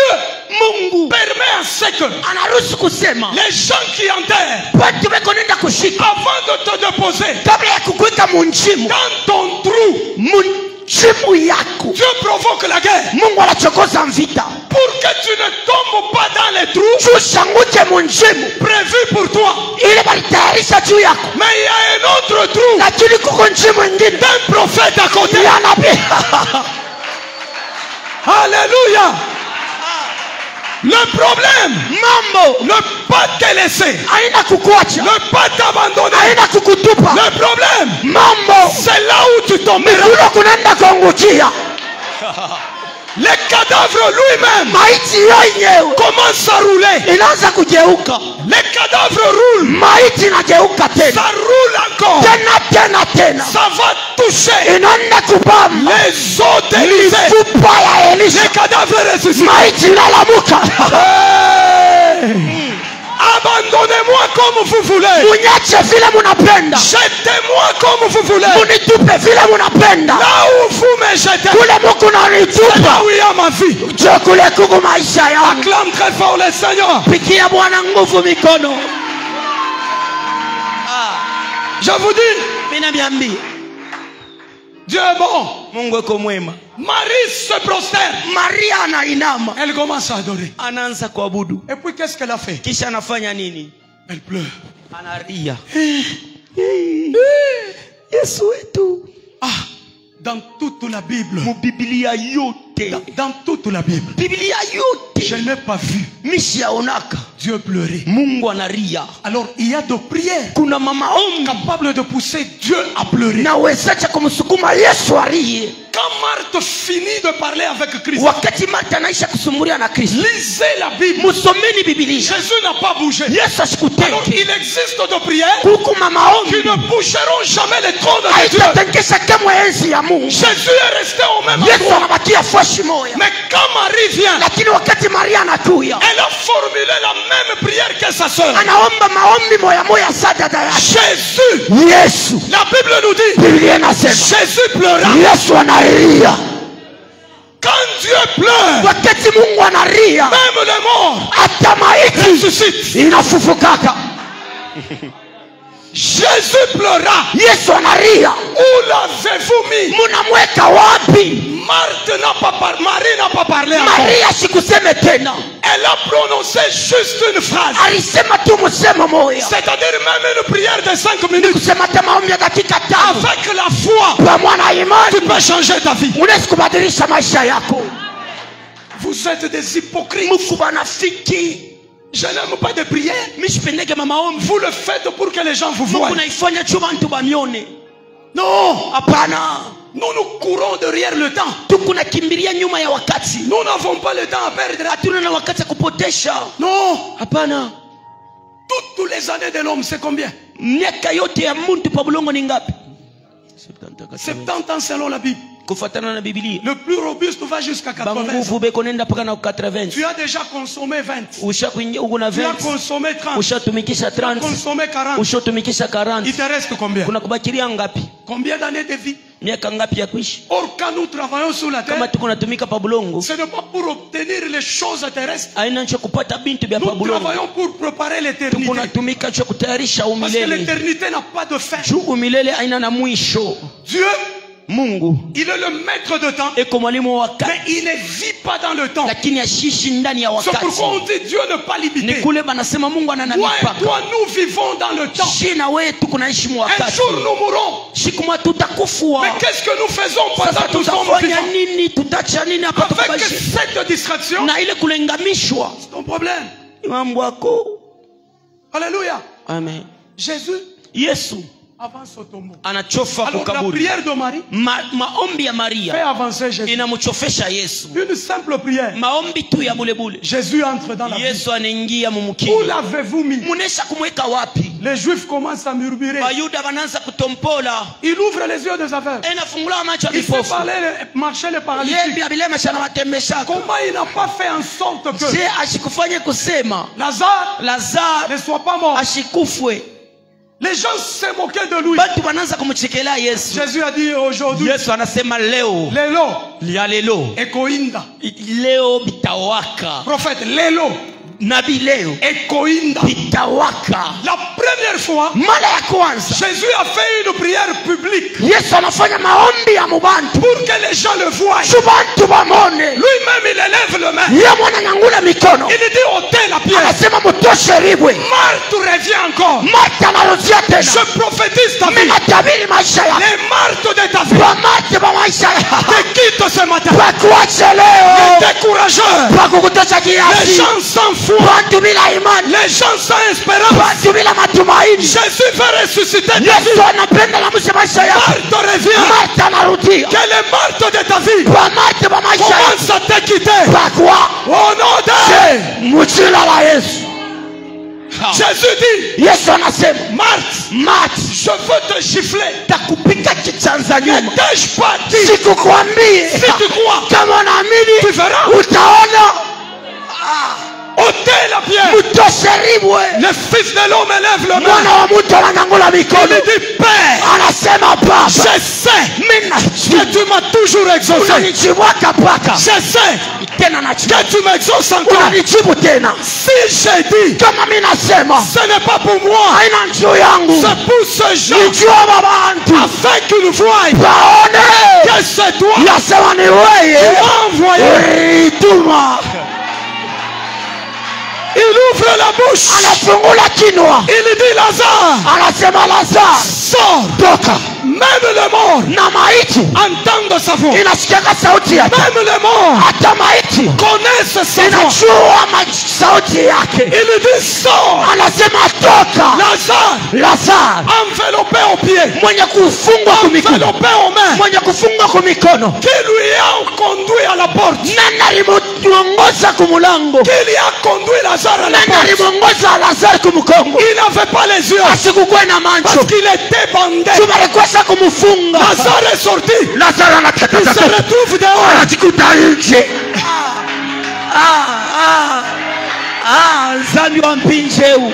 Mungu permet à ce que anaruhusu kusema les gens qui enterrent, watu beko nenda kushika avant de te déposer kabla ya kukuweka munjimu, dans ton trou, munjimu yako. Dieu provoque la guerre Mungu anachokoza vita pour que tu ne tombes pas dans les trous tushanguke munjimu prévus pour toi. ile balitayarisha juu yako, Mais il y a un autre trou lakini kuko njimu ingine d'un prophète à côté. ya nabii. Alléluia. Le problème, Mambo ne pas te laisser, haina kukuacha, ne pas t'abandonner. haina kukutupa. Le problème, Mambo c'est là où tu tomberas. kule kunaenda kuangukia. Le cadavre lui-même Maiti yenyewe commence à rouler. inaanza kugeuka, Le cadavre roule. maiti inageuka tena Ça roule encore. tena, Ça va toucher inaenda kubamba les os d'Élisée. mifupa ya Elisha. Les cadavres ressuscitent. Maiti inalamuka. Hey! Abandonnez-moi comme vous voulez. Munyache vile munapenda, Jetez-moi comme vous voulez. munitupe vile munapenda. Là où vous me jetez, Kule muku c'est là nanitupa où il y a ma vie. jo kule kuku maisha yangu. Acclame très fort le Seigneur. Pikia Bwana nguvu mikono. Je vous dis, Mina miambi Dieu est bon. Mungu eko mwema. Marie se prosterne. Maria anainama, Elle commence à adorer. anaanza kuabudu. Et puis qu'est-ce qu'elle a fait? Kisha anafanya nini? Elle pleure. Analia. Yesu wetu. Ah, dans toute la Bible, Biblia yote, dans toute la Bible, Biblia je yote n'ai pas vu mishaonaka Dieu pleurer. Mungu analia. Alors il y a des prières Kuna mamaombi capables de pousser Dieu à pleurer. nawezacha kumsukuma Yesu alie. Quand Marthe finit de parler avec Christ, Wakati Martha anaisha kusumulia na Kristo, lisez la Bible. musomeni Biblia. Jésus n'a pas bougé. Yesu Alors ashikutenge. il existe des prières Kuku qui mamaombi ne bougeront jamais les trônes de Dieu. haitatengesha kamwe enzi ya Mungu. Jésus est resté au même Yesu endroit. anabakia fashi moya. Mais quand Marie vient, Lakini wakati Maria anakuya, elle a formulé la même prière que sa sœur. anaomba maombi moya moya sa dada yake. Jésus, Yesu, la Bible nous dit, Biblia inasema Jésus pleura. Yesu analia. Quand Dieu pleure, Wakati Mungu analia, même les morts hata maiti ressuscitent. inafufukaka. Jésus pleura. Yesu analia. Où l'avez-vous mis? Munamweka wapi? Marthe n'a pas parlé, Marie n'a pas parlé encore. Maria sikuseme tena, Elle a prononcé juste une phrase. alisema tu msemo moya, C'est-à-dire même une prière de 5 minutes. kusema hata maombi ya dakika 5 Avec la foi, pamoja na tu imani peux changer ta vie. unaweza kubadilisha maisha yako. Vous êtes des hypocrites. Mungu banafiki. Je n'aime pas de prière. Mishipendeke mamaombi. Vous le faites pour que les gens vous voient. Mungu naifanya chuma bantu bamione. Non. Hapana. Nous courons derrière le temps. Tukunakimbilia nyuma ya wakati. Nous n'avons pas le temps à perdre. Hatuna na wakati ya kupotesha. Non. Hapana. Toutes les années de l'homme, c'est combien? Miaka yote ya muntu pa bulongo ni ngapi? 70 ans selon la Bible. Kufuatana na Biblia. Le plus robuste va jusqu'à 80 ans. Banguvu beko nenda paka na 80. Tu as déjà consommé 20. Ushakuingia uko na Tu as 20. consommé 30. Ushatumikisha Tu as 30. consommé 40. Ushatumikisha Il 40. te reste combien? Kuna kubakilia ngapi? Combien d'années de vie? Miaka ngapi ya kuishi? Or, quand nous travaillons sur la Kama terre, tuko natumika pa bulongo, ce n'est pas pour obtenir les choses terrestres. haina ncho kupata bintu bya pa Nous bulongo. travaillons pour préparer l'éternité. Tuko natumika ncho kutayarisha Parce que umilele. l'éternité n'a pas de fin. Juu umilele haina na mwisho. Dieu, Mungu il est le maître de temps, eko mwalimu wa wakati, mais il ne vit pas dans le temps. lakini ashishi ndani ya C'est pourquoi wakati. on dit Dieu n'est pas Ni limité. kule banasema Mungu ana na Toi et mipaka. toi, nous vivons dans le temps. Shi na wewe tuko naishi mu Un wakati. jour, nous mourrons. Siku moja tutakufua. Mais qu'est-ce que nous faisons pendant Sasa que nous sommes tutafanya vivants? nini? Tutacha nini hapa Avec tukabaishi? cette distraction, Na ile kulengamishwa c'est ton problème. ni mambo yako. Alléluia. Amen. Jésus Yesu avance au tombeau. anachofa Alors la kukaburi. prière de Marie Maombi ya fait Maria avancer Jésus. inamchofesha Yesu. Une simple prière. Maombi tu ya bulebule. Jésus entre dans la vie. Yesu anaingia Où mumukini. l'avez-vous mis? Munesha kumweka wapi? Les Juifs commencent à murmurer. Bayuda wanaanza kutompola. Il ouvre les yeux des aveugles. Enafungula macho ya Il fait vipofu. marcher les Yeye paralytiques. pia bilema shana watembeshaka. Comment il n'a pas fait en sorte que Je ashikufanye kusema Lazare Lazaro ne soit pas mort? ashikufwe. Les gens se moquaient de lui. Batu wanaanza kumchekelea Yesu. Jésus a dit aujourd'hui. Yesu anasema leo. Lelo. Ya lelo. Ekoinda. Leo bitawaka. Prophète, lelo. Nabii leo. Ekoinda. Bitawaka. La première fois, mara ya kwanza, Jésus a fait une prière publique. Yesu anafanya maombi ya mubantu. Pour que les gens le voient. Subantu bamone. Lui-même il élève le main. Yeye mwana nyangula mikono. Il dit ôtez la pierre. Anasema mtoshe ribwe. Marthe revient encore. Martha anarudia tena. Je prophétise ta vie. Ninatabiri maisha yako. Les martes de ta vie. Martha ba maisha yako. Te quitte ce matin. Bakuache leo. Les décourageurs. Bakukutosha kiasi. Les gens sans foi. Bantu bila imani. Les gens sans espérance. Bantu bila matumaini. Jésus veut ressusciter ta vie. Yesu anapenda la maisha yako. Marthe revient. Martha anarudia. Que les martes de ta vie Martha ba maisha yako. commence à te quitter. Bakwa. Au nom de Mujina la Yesu. Jésus dit, Yesu anasema, Marthe, je veux te gifler. Takupika kichanza nyuma. T'ai-je pas dit? Sikukwambie. Si tu crois, kama unaamini, tu verras. Utaona. Ôtez la pierre. Mutoshe ribwe. Le fils de l'homme élève le main. Mwana wa mtu ananyangula mikono. Il dit, Père, anasema Baba, je sais que que tu m'as toujours exaucé. Unanijibuaka paka. Je sais Tena na que tu m'exauces encore. Unanijibu tena. Si j'ai dit, kama mimi nasema, ce n'est pas pour moi, haina njoo yangu. c'est pour ce gens, Nijua babantu. afin qu'ils voient Baone. que c'est toi Yasema ni wewe. qui m'as envoyé. Ulituma. Il ouvre la bouche. Anafungula kinywa. Il dit Lazare. Anasema Lazare, sors. toka. Même le mort Na maiti entend sa voix. inasikiaka sauti yake. Même le mort Hata maiti connaissent sa voix. inajua sauti yake. Il dit sors. Anasema toka. Lazare enveloppé aux pieds, mwenye kufungwa kumikono, enveloppé aux mains, mwenye kufungwa kumikono, qui lui a conduit à la porte, nani alimuongoza kumulango, qui lui a conduit Lazare à la nani porte. alimuongoza Lazare kumukongo. Il n'avait pas les yeux Asikukuwe na parce macho, qu'il était bandé. tumerekwesa kumufunga. Lazare est sorti. Lazare Il anataka se retrouve dehors. anajikuta nje. Zambi wa mpinjeu,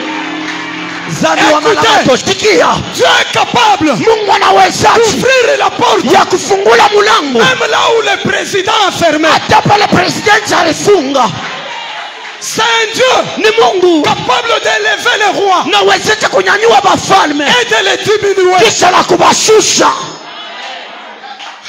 zambi wa malamato. Sikia, Dieu est capable Mungu anaweza d'ouvrir la porte ya kufungula mulango même là où le président a fermé. hata pale presidenti alifunga. C'est un Dieu Ni Mungu capable d'élever les rois nawezesha kunyanyua bafalme et de les diminuer. kisha na kubashusha.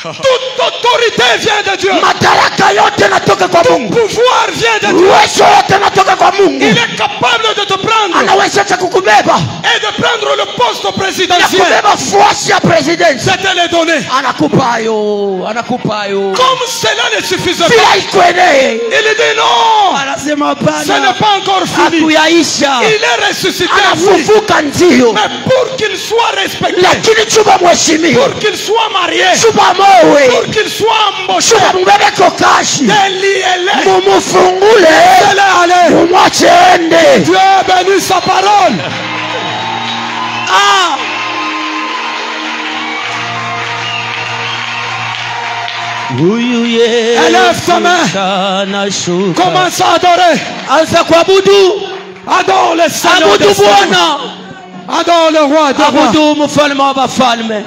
Toute autorité vient de Dieu. Madaraka yote natoka kwa Tout Mungu, pouvoir vient de Dieu. uwezo yote natoka kwa Mungu. Il est capable de te prendre Anawezesha kukubeba et de prendre le poste na présidentiel. kubeba fuasi ya presidenti. Je te l'ai donné. Anakupayo, anakupayo. Comme cela ne suffisait pas, Bila ikwenee, il dit non, anasema ce n'est hapana, pas encore fini. hakuyaisha. Il est ressuscité, oui, Anafufuka ndio, mais pour qu'il soit respecté, lakini chuba mheshimiwa, pour qu'il soit marié, chuba mowe, pour qu'il soit embauché, chuba mbebe kokashi, déliez-le, mumufungule, laissez-le aller. mumwache ende. Dieu bénit sa parole. Élève ta main. Commence à adorer. Anza kuabudu, Adore le Seigneur abudu des Seigneurs. Bwana, Adore le roi des rois. abudu mfalme wa bafalme.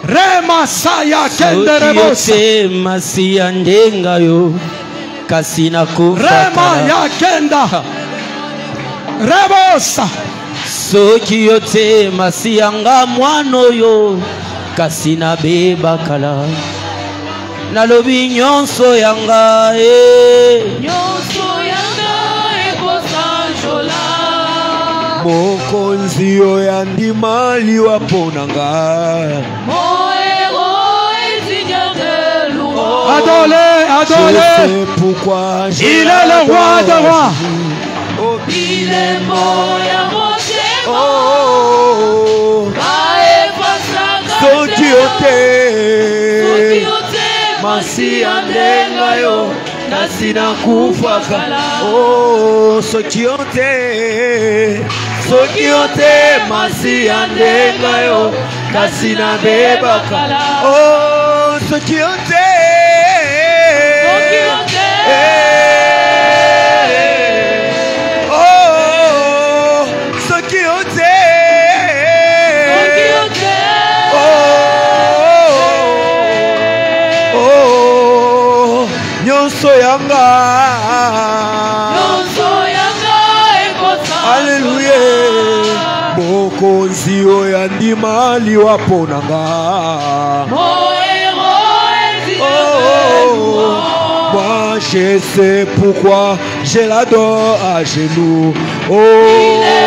Remasaya kende remosa. Yote masia ndenga yo kasina kufa Rema ya kenda. Remosa. soki yote masia nga mwana yo kasina beba kala nalobi nyonso yanga mokonzi oyo andimali waponanga. Adorez, adorez. Pourquoi Il est le roi des rois. Il est masi andenga yo nasina kufa kala. Oh, soki yote masi andenga yo nasina beba kala. Oh, soki yote soki ote nyonso yanga Alléluia bokonzi oyo andima liwa ponanga moi je sais pourquoi je l'adore à genoux. Oh